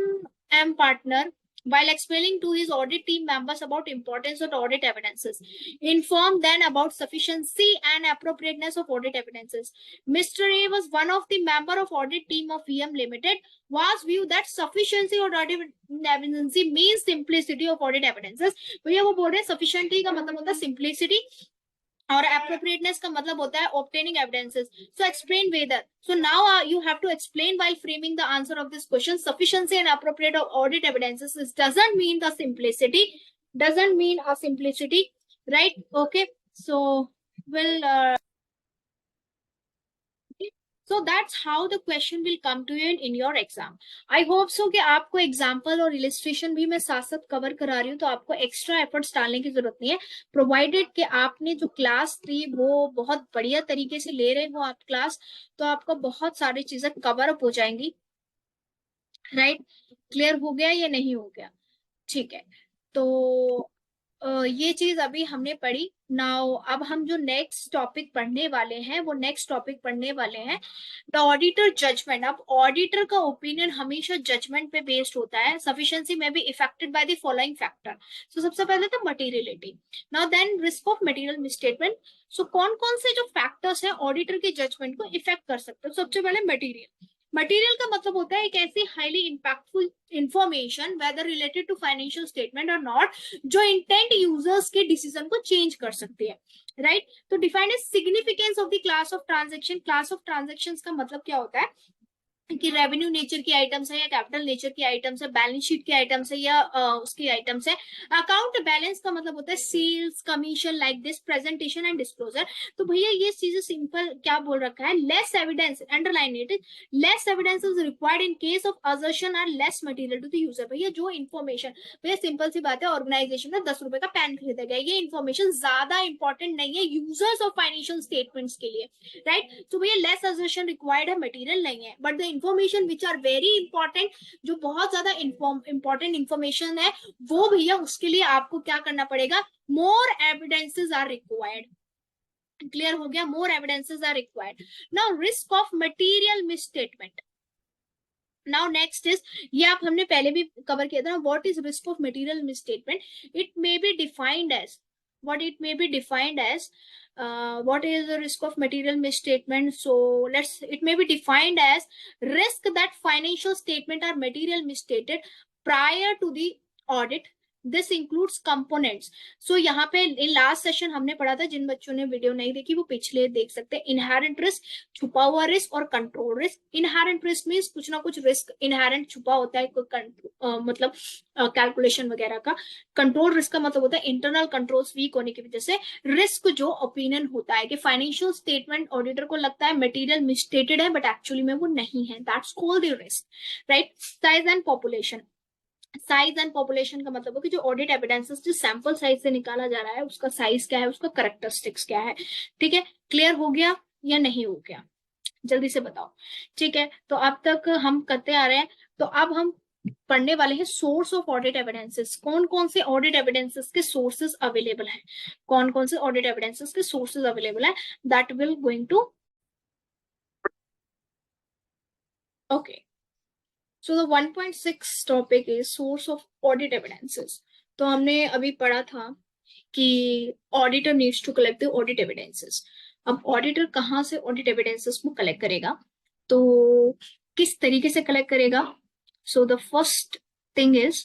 M partner, while explaining to his audit team members about importance of audit evidences, informed them about sufficiency and appropriateness of audit evidences. Mr. A was one of the member of audit team of VM Limited, was view that sufficiency of audit evidence means simplicity of audit evidences. भैया वो बोल रहे हैं sufficiency का मतलब होता है simplicity और appropriateness का मतलब होता है obtaining evidences. So explain whether. So now you have to explain while framing the answer of this question. Sufficiency and appropriate of audit evidences doesn't mean the simplicity. Doesn't mean a simplicity, right? Okay. So we'll So that's how the question will come to you in your exam. I hope so कि आपको example और illustration भी मैं साथ साथ cover करा रही हूँ, तो आपको एक्स्ट्रा एफर्ट्स डालने की जरूरत नहीं है, प्रोवाइडेड कि आपने जो क्लास थी वो बहुत बढ़िया तरीके से ले रहे हो आप क्लास, तो आपको बहुत सारी चीजें कवर अप हो जाएंगी। राइट, क्लियर हो गया या नहीं हो गया? ठीक है, तो ये चीज अभी हमने पढ़ी। नाउ अब हम जो नेक्स्ट टॉपिक पढ़ने वाले हैं वो नेक्स्ट टॉपिक पढ़ने वाले हैं द ऑडिटर जजमेंट। अब ऑडिटर का ओपिनियन हमेशा जजमेंट पे बेस्ड होता है। सफिशिएंसी में be affected by the following factor. So सबसे पहले तो materiality, now then risk of material misstatement. So कौन कौन से जो फैक्टर्स हैं ऑडिटर के जजमेंट को इफेक्ट कर सकते हैं? सबसे पहले मटेरियल। मटेरियल का मतलब होता है एक ऐसी highly impactful information whether related to financial statement और नॉट, जो इंटेंट यूजर्स के डिसीजन को चेंज कर सकती है। राइट, तो defined as significance of the class of transaction. Class of transactions का मतलब क्या होता है कि रेवेन्यू नेचर की आइटम्स है या कैपिटल नेचर की आइटम्स है, बैलेंस शीट की आइटम्स है या उसकी आइटम्स है। अकाउंट बैलेंस का मतलब होता है sales, commission, like this, presentation and disclosure. तो भैया ये चीजें सिंपल क्या बोल रखा है, less evidence, underline it, less evidence is required in case of assertion और less material to the user. भैया जो इन्फॉर्मेशन, भैया सिंपल सी बात है, ऑर्गेनाइजेशन में 10 रुपए का पेन खरीदा गया, ये इन्फॉर्मेशन ज्यादा इंपॉर्टेंट नहीं है यूजर्स ऑफ फाइनेंशियल स्टेटमेंट्स के लिए। राइट, तो भैया लेस असर्शन रिक्वायर्ड है, मटेरियल नहीं है, but the information which are very important, जो बहुत ज्यादा इंपॉर्टेंट इंफॉर्मेशन है, वो भैया उसके लिए आपको क्या करना पड़ेगा, more evidences are required. Clear हो गया, more evidences are required. Now risk of material misstatement. Now next is, ये आप हमने पहले भी कवर किया था, what is risk of material misstatement? It may be defined as, what it may be defined as, what is the risk of material misstatement? So it may be defined as risk that financial statement are material misstated prior to the audit. This includes components. So यहाँ पे last session हमने पढ़ा था, जिन बच्चों ने video नहीं देखी वो पिछले देख सकते हैं। इनहेरेंट रिस्क, छुपा हुआ रिस्क और control risk. Inherent risk means कुछ ना कुछ रिस्क इनहेरेंट छुपा होता है, मतलब कैलकुलेशन वगैरह का। कंट्रोल रिस्क का मतलब होता है इंटरनल कंट्रोल्स वीक होने की वजह से रिस्क जो ओपिनियन होता है कि फाइनेंशियल स्टेटमेंट ऑडिटर को लगता है मटेरियल मिसस्टेटेड है बट एक्चुअली में वो नहीं है, that's called the risk. Right, size and population. Size and population का मतलब है कि जो ऑडिट एविडेंसेस जो सैंपल साइज से निकाला जा रहा है उसका साइज क्या है, उसका कैरेक्टरिस्टिक्स क्या है। ठीक है, क्लियर हो गया या नहीं हो गया? जल्दी से बताओ। ठीक है, तो अब तक हम करते आ रहे हैं, तो अब हम पढ़ने वाले हैं सोर्स ऑफ ऑडिट एविडेंसेस। कौन कौन से ऑडिट एविडेंसेस के सोर्सेज अवेलेबल हैं, कौन कौन से ऑडिट एविडेंसेस के सोर्सेज अवेलेबल है, that will going to, okay. So the 1.6 topic is source of audit evidences. तो हमने अभी पढ़ा था कि auditor needs to collect the audit evidences. अब ऑडिटर कहाँ से ऑडिट एविडेंसेस को कलेक्ट करेगा, तो किस तरीके से कलेक्ट करेगा? So the first thing is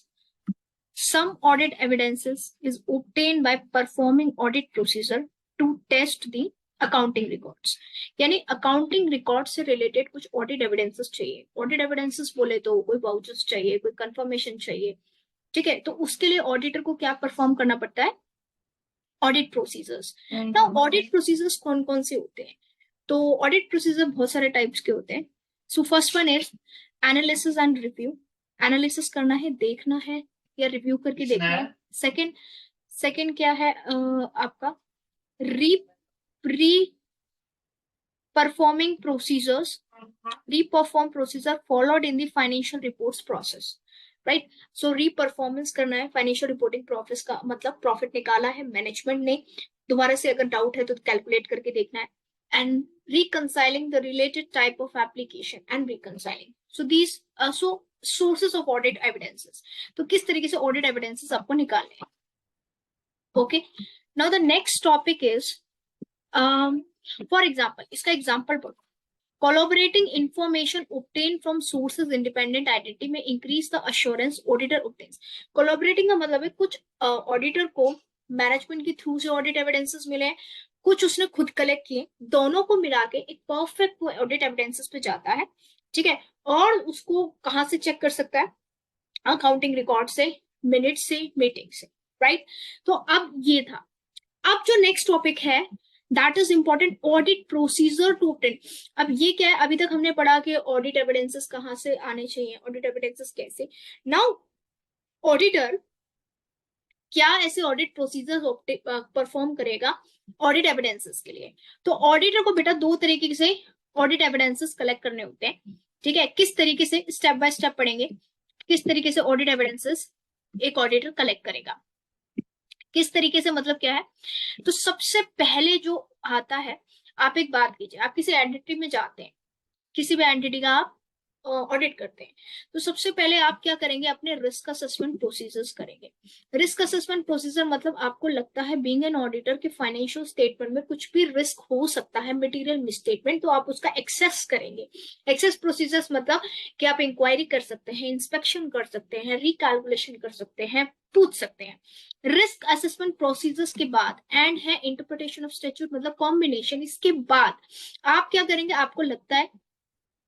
some audit evidences is obtained by performing audit procedure to test the accounting records. यानी अकाउंटिंग रिकॉर्ड से रिलेटेड कुछ ऑडिट एविडेंसेस चाहिए। ऑडिट एविडेंसेस बोले तो कोई वाउचर्स चाहिए, कोई कंफर्मेशन चाहिए। ठीक है, तो उसके लिए ऑडिटर को क्या परफॉर्म करना पड़ता है, ऑडिट प्रोसीजर्स। ना ऑडिट प्रोसीजर्स कौन कौन से होते हैं? तो ऑडिट प्रोसीजर बहुत सारे टाइप्स के होते हैं। So first one is analysis and review. Analysis करना है, देखना है या रिव्यू करके देखना है। सेकंड क्या है आपका, performing procedures, re-perform procedure followed in the financial reports process. Right, so reperformance करना है फाइनेंशियल रिपोर्टिंग प्रोसेस का मतलब प्रॉफिट निकाला है मैनेजमेंट ने, दोबारा से अगर डाउट है तो कैलकुलेट करके देखना है। And reconciling the related type of application and reconciling. So these so sources of audit evidences. तो किस तरीके से ऑडिट एविडेंसेस आपको निकालने हैं। Okay, now the next topic is for example, इसका एग्जाम्पल पढ़ो। Collaborating information obtained from sources independent identity में increase the assurance auditor obtains. Collaborating का मतलब है कुछ ऑडिटर को मैनेजमेंट के थ्रू से ऑडिट एविडेंसेस मिले हैं, कुछ उसने खुद कलेक्ट किए, दोनों को मिला के एक परफेक्ट ऑडिट एविडेंसेस पे जाता है। ठीक है, और उसको कहाँ से चेक कर सकता है, अकाउंटिंग रिकॉर्ड से, मिनट से, मीटिंग से। राइट, तो अब ये था। अब जो नेक्स्ट टॉपिक है that is important audit procedure to obtain. अब ये क्या है, अभी तक हमने पढ़ा कि ऑडिट एविडेंसेस कहाँ से आने चाहिए, ऑडिट एविडेंसेस कैसे। नाउ ऑडिटर क्या ऐसे ऑडिट प्रोसीजर परफॉर्म करेगा ऑडिट एविडेंसेस के लिए। तो ऑडिटर को बेटा दो तरीके से ऑडिट एविडेंसेस कलेक्ट करने होते हैं, ठीक है। किस तरीके से, स्टेप बाय स्टेप पढ़ेंगे किस तरीके से ऑडिट एविडेंसेस एक ऑडिटर कलेक्ट करेगा। किस तरीके से मतलब क्या है, तो सबसे पहले जो आता है, आप एक बात कीजिए, आप किसी एंटिटी में जाते हैं, किसी भी एंटिटी का आप ऑडिट करते हैं, तो सबसे पहले आप क्या करेंगे, अपने रिस्क असेसमेंट प्रोसीजर्स करेंगे। रिस्क असेसमेंट प्रोसीजर मतलब आपको लगता है बीइंग एन ऑडिटर के फाइनेंशियल स्टेटमेंट में कुछ भी रिस्क हो सकता है, मटेरियल मिसस्टेटमेंट, तो आप उसका एक्सेस करेंगे। एक्सेस प्रोसीजर्स मतलब कि आप इंक्वायरी कर सकते हैं, इंस्पेक्शन कर सकते हैं, रिकैलकुलेशन कर सकते हैं, पूछ सकते हैं। रिस्क असेसमेंट प्रोसीजर्स के बाद एंड है इंटरप्रिटेशन ऑफ स्टैट्यूट मतलब कॉम्बिनेशन। इसके बाद आप क्या करेंगे, आपको लगता है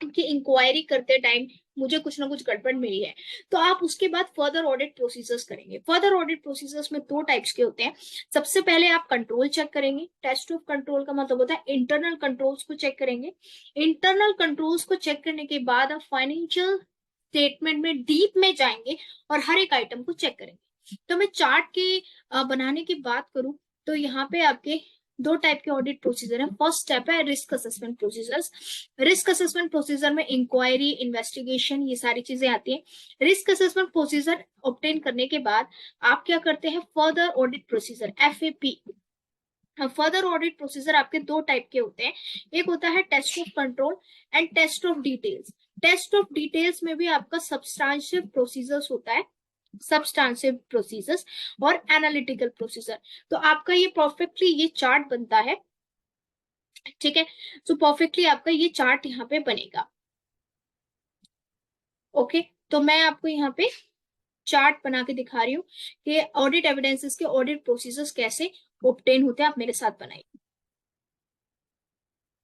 कि इंक्वायरी करते टाइम मुझे कुछ ना कुछ गड़बड़ मिली है, तो आप उसके बाद फर्दर ऑडिट प्रोसीजर्स करेंगे। फर्दर ऑडिट प्रोसीजर्स में दो टाइप्स के होते हैं। सबसे पहले आप कंट्रोल चेक करेंगे। टेस्ट ऑफ कंट्रोल का मतलब होता है इंटरनल कंट्रोल्स को चेक करेंगे। इंटरनल कंट्रोल्स को चेक करने के बाद आप फाइनेंशियल स्टेटमेंट में डीप में जाएंगे और हर एक आइटम को चेक करेंगे। तो मैं चार्ट के बनाने की बात करूं तो यहाँ पे आपके दो टाइप के ऑडिट प्रोसीजर है। फर्स्ट स्टेप है risk assessment procedures. Risk assessment procedure में इंक्वायरी, इन्वेस्टिगेशन, ये सारी चीजें आती हैं। रिस्क असेसमेंट प्रोसीजर ऑब्टेन करने के बाद आप क्या करते हैं, further audit procedure FAP। Further audit procedure आपके दो टाइप के होते हैं, एक होता है test of control and test of details. Test of details में भी आपका सब्सटेंशियल प्रोसीजर्स होता है, सब्सटेंशियल प्रोसीजर्स और एनालिटिकल प्रोसीजर। तो आपका ये परफेक्टली ये चार्ट बनता है, ठीक है। तो परफेक्टली आपका ये चार्ट यहाँ पे बनेगा। ओके, तो मैं आपको यहाँ पे चार्ट बना के दिखा रही हूँ कि ऑडिट एविडेंसेस के ऑडिट प्रोसीजर्स कैसे ऑब्टेन होते हैं। आप मेरे साथ बनाइए।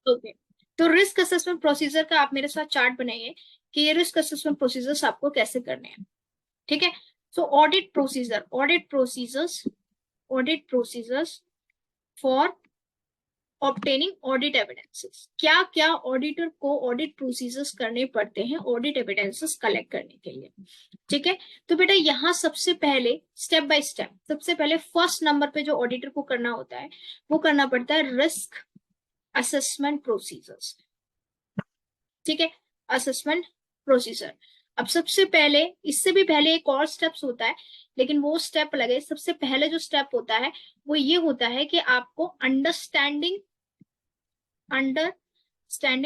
ओके, तो रिस्क असेसमेंट प्रोसीजर का आप मेरे साथ चार्ट बनाइए कि ये रिस्क असेसमेंट प्रोसीजर्स आपको कैसे करने हैं, ठीक है। So audit procedure, audit procedures for obtaining audit evidences. क्या क्या ऑडिटर को ऑडिट प्रोसीजर्स करने पड़ते हैं ऑडिट एविडेंसेस कलेक्ट करने के लिए, ठीक है। तो बेटा यहाँ सबसे पहले स्टेप बाय स्टेप, सबसे पहले फर्स्ट नंबर पे जो ऑडिटर को करना होता है वो करना पड़ता है रिस्क असेसमेंट प्रोसीजर्स, ठीक है। Assessment procedure. अब सबसे पहले, इससे भी पहले एक और स्टेप्स होता है, लेकिन वो स्टेप लगे। सबसे पहले जो स्टेप होता है वो ये होता है कि आपको understanding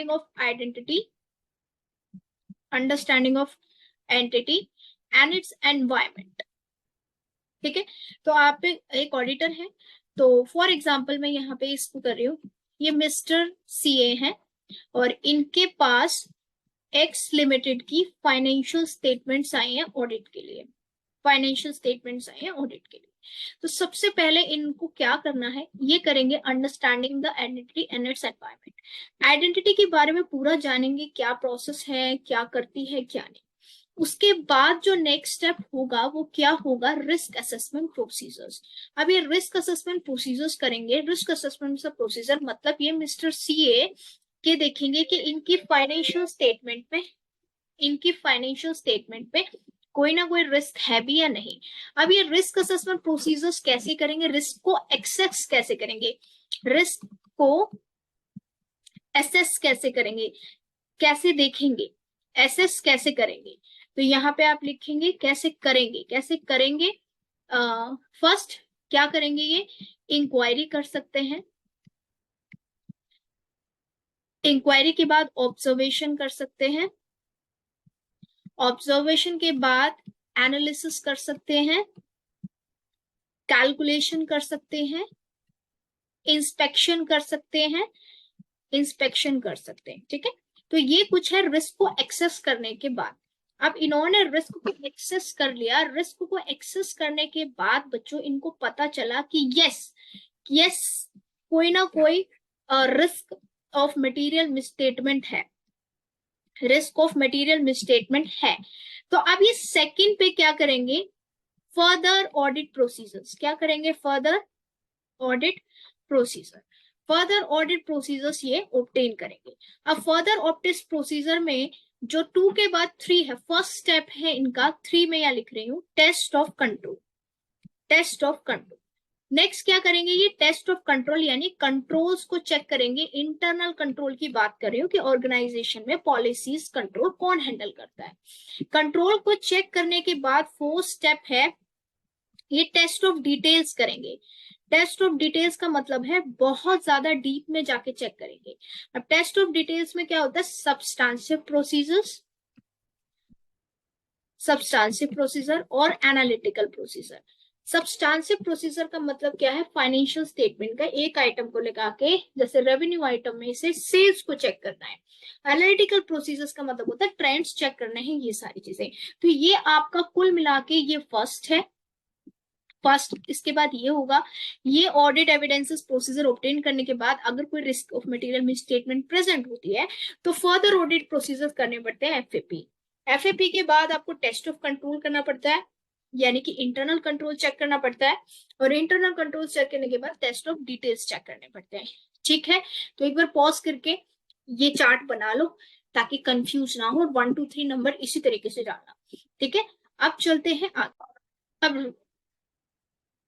of identity, understanding of entity and its environment, ठीक है। तो आप एक ऑडिटर है, तो फॉर एग्जांपल मैं यहाँ पे इसको कर रही हूँ, ये मिस्टर CA है और इनके पास एक्स लिमिटेड की फाइनेंशियल स्टेटमेंट्स आई हैं ऑडिट के लिए, फाइनेंशियल स्टेटमेंट्स आई हैं ऑडिट के लिए। तो सबसे पहले इनको क्या करना है, ये करेंगे understanding the identity and its environment. Identity के बारे में पूरा जानेंगे, क्या प्रोसेस है, क्या करती है, क्या नहीं। उसके बाद जो नेक्स्ट स्टेप होगा वो क्या होगा, रिस्क असेसमेंट प्रोसीजर्स। अब ये रिस्क असेसमेंट प्रोसीजर्स करेंगे। रिस्क असेसमेंट प्रोसीजर मतलब ये मिस्टर CA के देखेंगे कि इनकी फाइनेंशियल स्टेटमेंट पे कोई ना कोई रिस्क है भी या नहीं। अब ये रिस्क असेसमेंट प्रोसीजर्स कैसे करेंगे, रिस्क को एक्सेस कैसे करेंगे, रिस्क को एसेस कैसे करेंगे, कैसे देखेंगे, एसेस कैसे करेंगे। तो यहाँ पे आप लिखेंगे कैसे करेंगे। फर्स्ट क्या करेंगे, ये इंक्वायरी कर सकते हैं, इंक्वायरी के बाद ऑब्जर्वेशन कर सकते हैं, ऑब्जर्वेशन के बाद एनालिसिस कर सकते हैं, कैलकुलेशन कर सकते हैं, इंस्पेक्शन कर सकते हैं, ठीक है। तो ये कुछ है रिस्क को एक्सेस करने के बाद। अब इन्होंने रिस्क को एक्सेस कर लिया। रिस्क को एक्सेस करने के बाद बच्चों इनको पता चला कि यस कोई ना कोई रिस्क ऑफ मटेरियल मिसस्टेटमेंट है, रिस्क ऑफ मटेरियल मिसस्टेटमेंट है। तो अब ये सेकंड पे क्या करेंगे, फर्दर ऑडिट प्रोसीजर्स। क्या करेंगे, further audit procedure. Further audit procedures ये ऑब्टेन करेंगे। अब फर्दर ऑडिट प्रोसीजर में जो 2 के बाद 3 है, फर्स्ट स्टेप है इनका, 3 में यहां लिख रही हूं test of control, test of control. Next क्या करेंगे, ये टेस्ट ऑफ कंट्रोल यानी कंट्रोल्स को चेक करेंगे। इंटरनल कंट्रोल की बात कर रही हूँ कि ऑर्गेनाइजेशन में पॉलिसीज कंट्रोल कौन हैंडल करता है। कंट्रोल को चेक करने के बाद 4th स्टेप है ये टेस्ट ऑफ डिटेल्स करेंगे। टेस्ट ऑफ डिटेल्स का मतलब है बहुत ज्यादा डीप में जाके चेक करेंगे। अब टेस्ट ऑफ डिटेल्स में क्या होता है, सब्सटेंसिव प्रोसीजर्स, सब्सटेंसिव प्रोसीजर और एनालिटिकल प्रोसीजर। सब्सटेंसिव प्रोसीजर का मतलब क्या है, फाइनेंशियल स्टेटमेंट का एक आइटम को लगा के, जैसे रेवेन्यू आइटम में से सेल्स को चेक करना है। एनालिटिकल प्रोसीजर्स का मतलब होता है ट्रेंड्स चेक करने हैं, ये सारी चीजें। तो ये आपका कुल मिला के ये फर्स्ट है, फर्स्ट। इसके बाद ये होगा, ये ऑडिट एविडेंसेस प्रोसीजर ऑब्टेन करने के बाद अगर कोई risk of material misstatement present होती है तो फर्दर ऑडिट प्रोसीजर करने पड़ते हैं एफएपी। एफएपी के बाद आपको टेस्ट ऑफ कंट्रोल करना पड़ता है, यानी कि इंटरनल कंट्रोल चेक करना पड़ता है, और इंटरनल कंट्रोल चेक करने के बाद टेस्ट ऑफ डिटेल्स चेक करने पड़ते हैं। ठीक है, तो एक बार पॉज करके ये चार्ट बना लो ताकि कंफ्यूज ना हो, 1 2 3 नंबर इसी तरीके से जाना। ठीक है, अब चलते हैं आगे।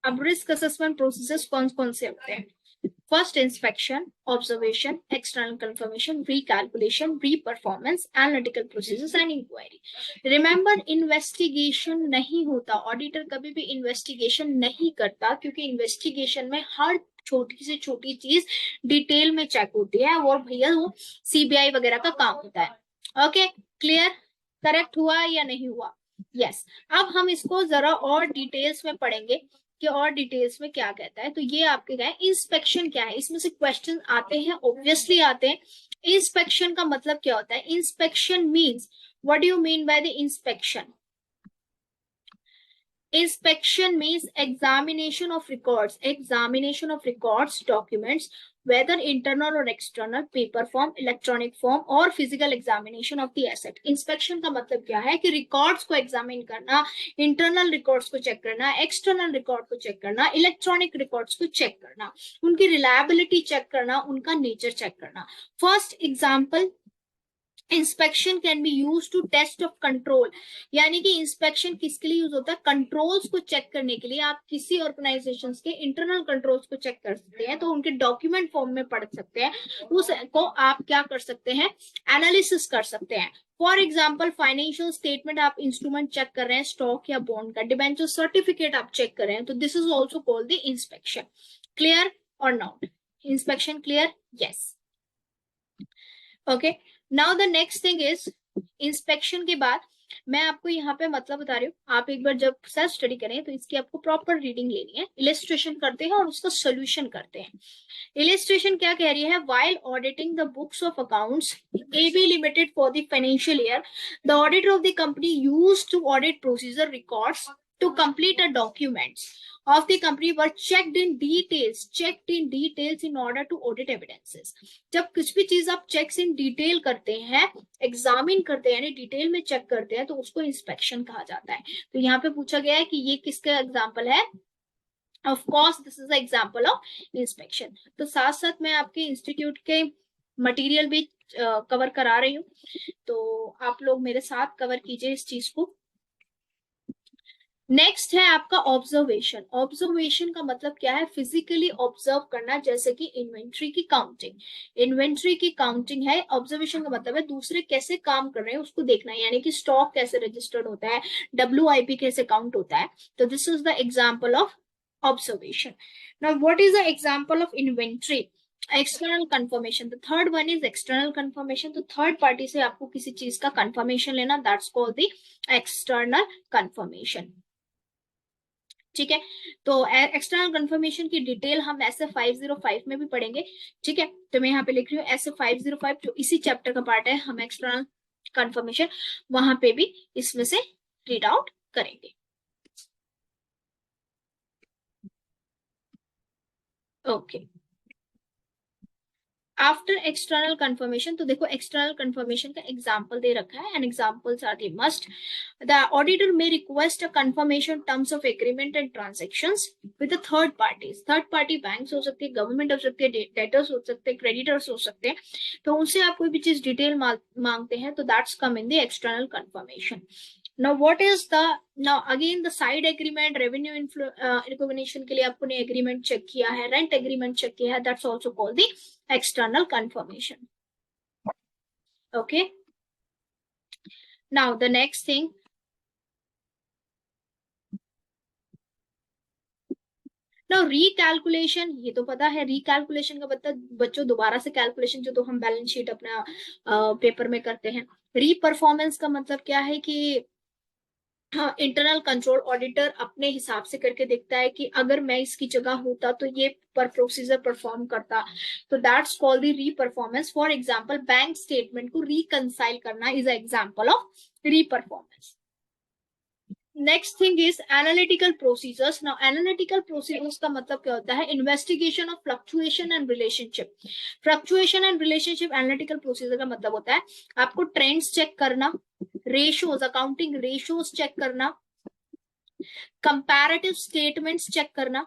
अब रिस्क असेसमेंट प्रोसेसेस कौन कौन से होते हैं, first inspection, observation, external confirmation, recalculation, reperformance, analytical procedures and inquiry. Remember, investigation नहीं होता, ऑडिटर कभी भी इन्वेस्टिगेशन नहीं करता, क्योंकि इन्वेस्टिगेशन में हर छोटी से छोटी चीज डिटेल में चेक होती है, और भैया वो सीबीआई वगैरह का काम होता है। ओके, क्लियर, करेक्ट हुआ या नहीं हुआ? यस। अब हम इसको जरा और डिटेल्स में पढ़ेंगे कि और डिटेल्स में क्या कहता है। तो ये आपके क्या है, इंस्पेक्शन क्या है, इसमें से क्वेश्चन आते हैं, ऑब्वियसली आते हैं। इंस्पेक्शन का मतलब क्या होता है, inspection means, what do you mean by the inspection? Inspection means examination of records, documents, whether internal or external, paper form, electronic form, or physical examination of the asset. Inspection का मतलब क्या है कि records को examine करना, internal records को check करना, external record को check करना, electronic records को check करना, उनकी reliability check करना, उनका nature check करना. First example, inspection can be use to test of control, यानी कि इंस्पेक्शन किसके लिए यूज होता है, कंट्रोल्स को चेक करने के लिए। आप किसी ऑर्गेनाइजेशन के इंटरनल कंट्रोल्स को चेक कर सकते हैं, तो उनके डॉक्यूमेंट फॉर्म में पढ़ सकते हैं, उसको आप क्या कर सकते हैं, एनालिसिस कर सकते हैं। फॉर एग्जाम्पल, फाइनेंशियल स्टेटमेंट आप इंस्ट्रूमेंट चेक कर रहे हैं, स्टॉक या बॉन्ड का, डिबेंचर सर्टिफिकेट आप चेक कर रहे हैं, तो this is also called the inspection. Clear or not? Inspection clear? Yes. Okay, now the next thing is, inspection के बाद मैं आपको यहाँ पे मतलब बता रही हूँ, आप एक बार जब सेल्फ स्टडी करें तो इसकी आपको प्रॉपर रीडिंग लेनी है। इलस्ट्रेशन करते हैं और उसका सोल्यूशन करते हैं। इलस्ट्रेशन क्या कह रही है, while auditing the books of accounts AB limited for the financial year, the auditor of the company used to audit procedure records to complete a documents of the company were checked in details in order to audit evidences. जब कुछ भी चीज आप checks in detail करते हैं, examine करते हैं, यानी डिटेल में चेक करते हैं, तो उसको इंस्पेक्शन कहा जाता है। तो यहाँ पे पूछा गया है कि ये किसका एग्जाम्पल है, of course this is the example of inspection. तो साथ साथ मैं आपके इंस्टीट्यूट के मटेरियल भी कवर करा रही हूँ, तो आप लोग मेरे साथ कवर कीजिए इस चीज को। नेक्स्ट है आपका ऑब्जर्वेशन। ऑब्जर्वेशन का मतलब क्या है, फिजिकली ऑब्जर्व करना, जैसे कि इन्वेंट्री की काउंटिंग। इन्वेंट्री की काउंटिंग है, ऑब्जर्वेशन का मतलब है दूसरे कैसे काम कर रहे हैं उसको देखना है, यानी कि स्टॉक कैसे रजिस्टर्ड होता है, WIP कैसे काउंट होता है। तो this is the example of observation. Now what is the example of inventory? External confirmation. The third one is external confirmation. तो थर्ड पार्टी से आपको किसी चीज का कंफर्मेशन लेना, that's called the external confirmation. ठीक है, तो एक्सटर्नल कंफर्मेशन की डिटेल हम ऐसे 505 में भी पढ़ेंगे। ठीक है, तो मैं यहाँ पे लिख रही हूँ ऐसे 505, जो इसी चैप्टर का पार्ट है, हम एक्सटर्नल कंफर्मेशन वहां पे भी इसमें से रीड आउट करेंगे। ओके, आफ्टर एक्सटर्नल कंफर्मेशन, तो देखो एक्सटर्नल कंफर्मेशन का एग्जांपल दे रखा है, and examples are the must. The auditor may request a confirmation terms of agreement and transactions with the third parties. Third party banks हो सकती है, गवर्नमेंट हो सकती है, डेटर्स हो सकते हैं, क्रेडिटर्स हो सकते हैं. तो उनसे आप कोई भी चीज डिटेल मांगते हैं, तो that's come in the external confirmation. Now what is the, now again the side agreement, revenue recognition के लिए आपने agreement check किया है, rent agreement check किया है, that's also called the external confirmation. Okay, now the next thing, now recalculation, ये तो पता है recalculation का मतलब बच्चों दोबारा से कैलकुलेशन जो तो हम बैलेंस शीट अपना पेपर में करते हैं. रीपरफॉर्मेंस का मतलब क्या है कि हाँ, इंटरनल कंट्रोल ऑडिटर अपने हिसाब से करके देखता है कि अगर मैं इसकी जगह होता तो ये पर प्रोसीजर परफॉर्म करता. तो दैट्स कॉल्ड द री performance. For example bank statement को रिकंसाइल करना इज एग्जांपल ऑफ री performance. Next thing is analytical procedures. Now analytical procedures का मतलब क्या होता है? Investigation of fluctuation and relationship. Fluctuation and relationship analytical procedure का मतलब होता है आपको ट्रेंड्स चेक करना, रेशियोज, अकाउंटिंग रेशियोज चेक करना, कंपैरेटिव स्टेटमेंट्स चेक करना,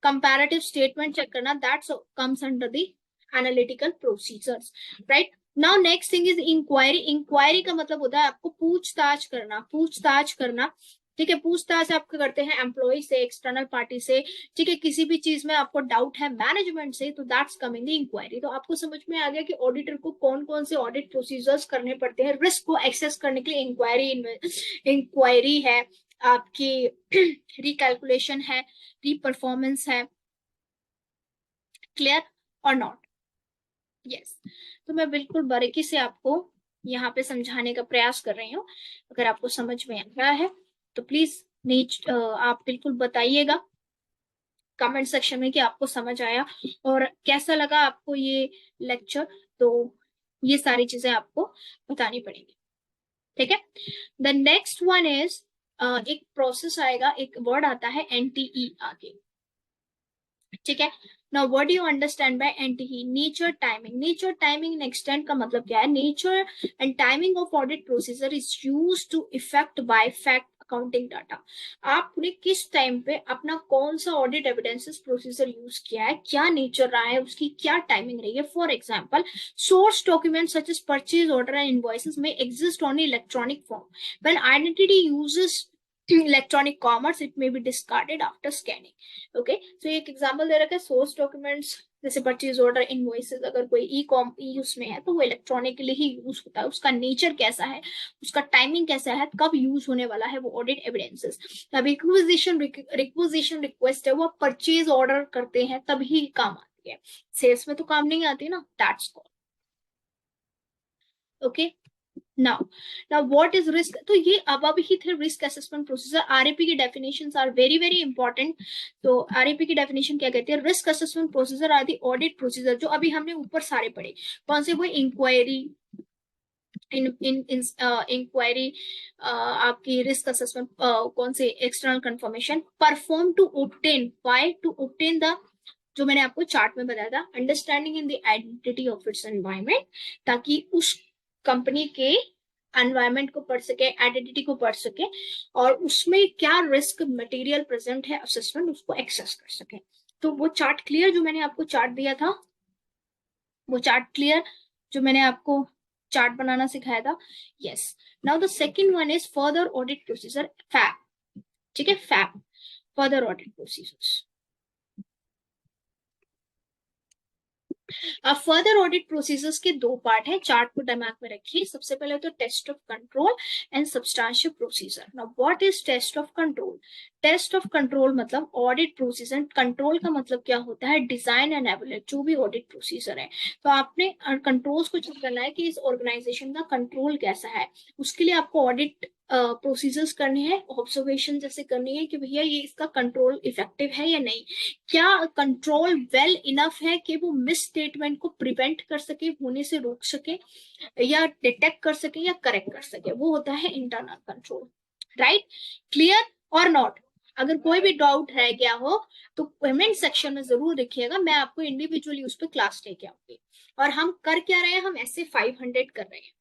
कंपैरेटिव स्टेटमेंट चेक करना, that's comes under the analytical procedures, right. Now next thing is inquiry. Inquiry का मतलब होता है आपको पूछताछ करना, पूछताछ करना. ठीक है, पूछताछ आप करते हैं एम्प्लॉय से, एक्सटर्नल पार्टी से. ठीक है, किसी भी चीज में आपको डाउट है मैनेजमेंट से, तो दैट्स कमिंग द इंक्वायरी. तो आपको समझ में आ गया कि ऑडिटर को कौन कौन से ऑडिट प्रोसीजर्स करने पड़ते हैं. रिस्क को एक्सेस करने के लिए इंक्वायरी है, आपकी रिकैलकुलेशन है, रीपरफॉर्मेंस है. Clear or not? यस. तो मैं बिल्कुल बारीकी से आपको यहाँ पे समझाने का प्रयास कर रही हूँ. अगर आपको समझ में आ रहा है तो प्लीज आप बिल्कुल बताइएगा कमेंट सेक्शन में कि आपको समझ आया और कैसा लगा आपको ये लेक्चर. तो ये सारी चीजें आपको बतानी पड़ेगी. ठीक है. द नेक्स्ट वन इज एक प्रोसेस आएगा, एक वर्ड आता है एनटीई आगे. ठीक है. Now what do you understand by NTE? Nature, timing. Nature, timing and extent का मतलब क्या है? Nature and timing of audit procedure is used to effect by fact accounting data. आपने किस टाइम पे अपना कौन सा ऑडिट एविडेंसेस प्रोसीजर यूज किया है, क्या नेचर रहा है, उसकी क्या टाइमिंग रही है. For example, source document such as purchase order and invoices may exist on electronic form. When identity uses electronic commerce, it may be discarded after scanning. Okay, so एक एग्जांपल दे रखा है सोर्स डॉक्यूमेंट्स जैसे purchase order, invoices, अगर कोई ई उसमें है तो वो इलेक्ट्रॉनिकली ही यूज होता है. उसका नेचर कैसा है, उसका टाइमिंग कैसा है, कब यूज होने वाला है वो ऑडिट एविडेंसेस. अब रिक्विजिशन रिक्वेस्ट है, वो आप परचेज ऑर्डर करते हैं तभी काम आती है, सेल्स में तो काम नहीं आती ना. That's called. Okay. Now what is risk? तो ये अब ही थे रिस्क असेसमेंट प्रोसीजर. आरएपी की definitions are very very important. तो आरएपी की डेफिनेशन क्या कहती है? Risk assessment procedure are the audit procedure. जो अभी हमने ऊपर सारे पढ़े, कौन से? वो इंक्वायरी, इंक्वायरी, आपकी रिस्क असेसमेंट, कौन से? External confirmation. Perform to obtain, why? To obtain the, जो मैंने आपको चार्ट में बताया था, understanding in the identity of its environment, ताकि उस कंपनी के एनवायरमेंट को पढ़ सके, आइडेंटिटी को पढ़ सके, और उसमें क्या रिस्क मटेरियल प्रेजेंट है, असेसमेंट, उसको एक्सेस कर सके. तो वो चार्ट क्लियर, जो मैंने आपको चार्ट दिया था, वो चार्ट क्लियर जो मैंने आपको चार्ट बनाना सिखाया था. Yes. Now the second one is further audit procedure, fab. ठीक है, फैब, फर्दर ऑडिट प्रोसीजर्स. अब फर्दर ऑडिट प्रोसीजर्स के दो पार्ट है, चार्ट को दिमाग में रखिए. सबसे पहले तो test of control and substantial procedure. Now what is test of control? Test of control मतलब ऑडिट प्रोसीजर. कंट्रोल का मतलब क्या होता है? डिजाइन एंड एवलुएट, जो भी ऑडिट प्रोसीजर है. तो आपने कंट्रोल्स को चेक करना है कि इस ऑर्गेनाइजेशन का कंट्रोल कैसा है. उसके लिए आपको ऑडिट प्रोसीजर्स करने हैं, ऑब्जर्वेशन जैसे करनी है कि भैया ये इसका कंट्रोल इफेक्टिव है या नहीं, क्या कंट्रोल वेल इनफ है कि वो मिस स्टेटमेंट को प्रिवेंट कर सके, होने से रोक सके, या डिटेक्ट कर सके, या करेक्ट कर सके. वो होता है internal control. Right? Clear or not? अगर कोई भी डाउट रह गया हो तो कमेंट सेक्शन में जरूर लिखिएगा, मैं आपको इंडिविजुअली उस पर क्लास लेके आऊंगी। और हम कर क्या रहे हैं, हम ऐसे 500 कर रहे हैं।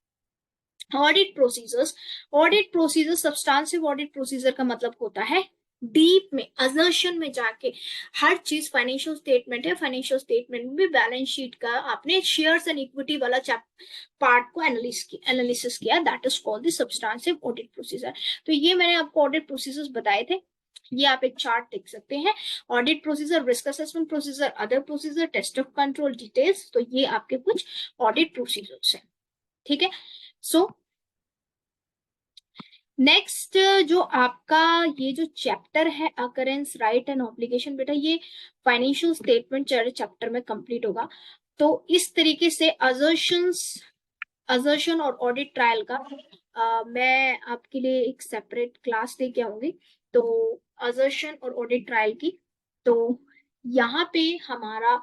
Audit procedures, audit procedure, substantive audit procedure का मतलब होता है डीप में, असर्शन में जाके हर चीज, फाइनेंशियल स्टेटमेंट है, फाइनेंशियल स्टेटमेंट में भी बैलेंस शीट का आपने शेयर्स एंड इक्विटी वाला पार्ट को एनालिसिस किया, that is called the substantive audit procedure. तो ये मैंने आपको ऑडिट प्रोसीजर्स बताए थे, ये आप एक चार्ट देख सकते हैं। Audit procedure, risk assessment procedure, other procedure, test of control, details, तो ये आपके कुछ ऑडिट प्रोसीजर्स हैं। ठीक है, सो नेक्स्ट जो आपका ये जो चैप्टर है अकरेंस, राइट एंड ऑब्लिगेशन, बेटा ये फाइनेंशियल स्टेटमेंट चैप्टर में कंप्लीट होगा। तो इस तरीके से असर्शन और ऑडिट ट्रायल का मैं आपके लिए एक सेपरेट क्लास लेके आऊंगी, तो असर्शन और ऑडिट ट्रायल की। तो यहाँ पे हमारा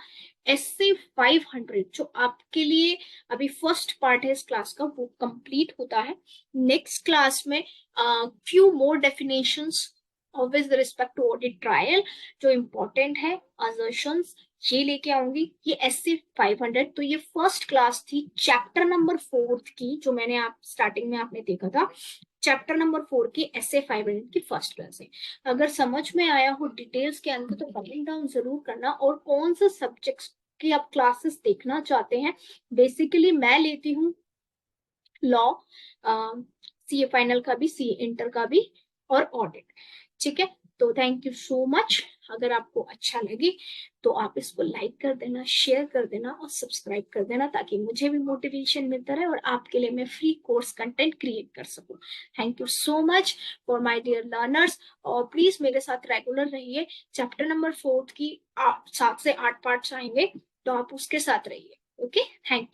SC 500 जो आपके लिए अभी फर्स्ट पार्ट है इस क्लास का, वो कंप्लीट होता है। नेक्स्ट क्लास में few more definitions with respect to audit trial जो important है, assertions, ये लेके आऊंगी। ये SC 500, तो ये फर्स्ट क्लास थी चैप्टर नंबर 4 की, जो मैंने आप स्टार्टिंग में आपने देखा था, चैप्टर नंबर 4 की SC 500 की फर्स्ट क्लास है। अगर समझ में आया हो डिटेल्स के अंदर तो कमेंट डाउन जरूर करना, और कौन से सब्जेक्ट्स की आप क्लासेस देखना चाहते हैं। बेसिकली मैं लेती हूँ लॉ, CA फाइनल का भी, CA इंटर का भी, और ऑडिट। ठीक है, तो थैंक यू सो मच। अगर आपको अच्छा लगे तो आप इसको लाइक कर देना, शेयर कर देना और सब्सक्राइब कर देना, ताकि मुझे भी मोटिवेशन मिलता रहे और आपके लिए मैं फ्री कोर्स कंटेंट क्रिएट कर सकूं। Thank you so much for my dear learners, और प्लीज मेरे साथ रेगुलर रहिए। चैप्टर नंबर 4 की 7 से 8 पार्ट्स आएंगे, तो आप उसके साथ रहिए। Okay, thank you.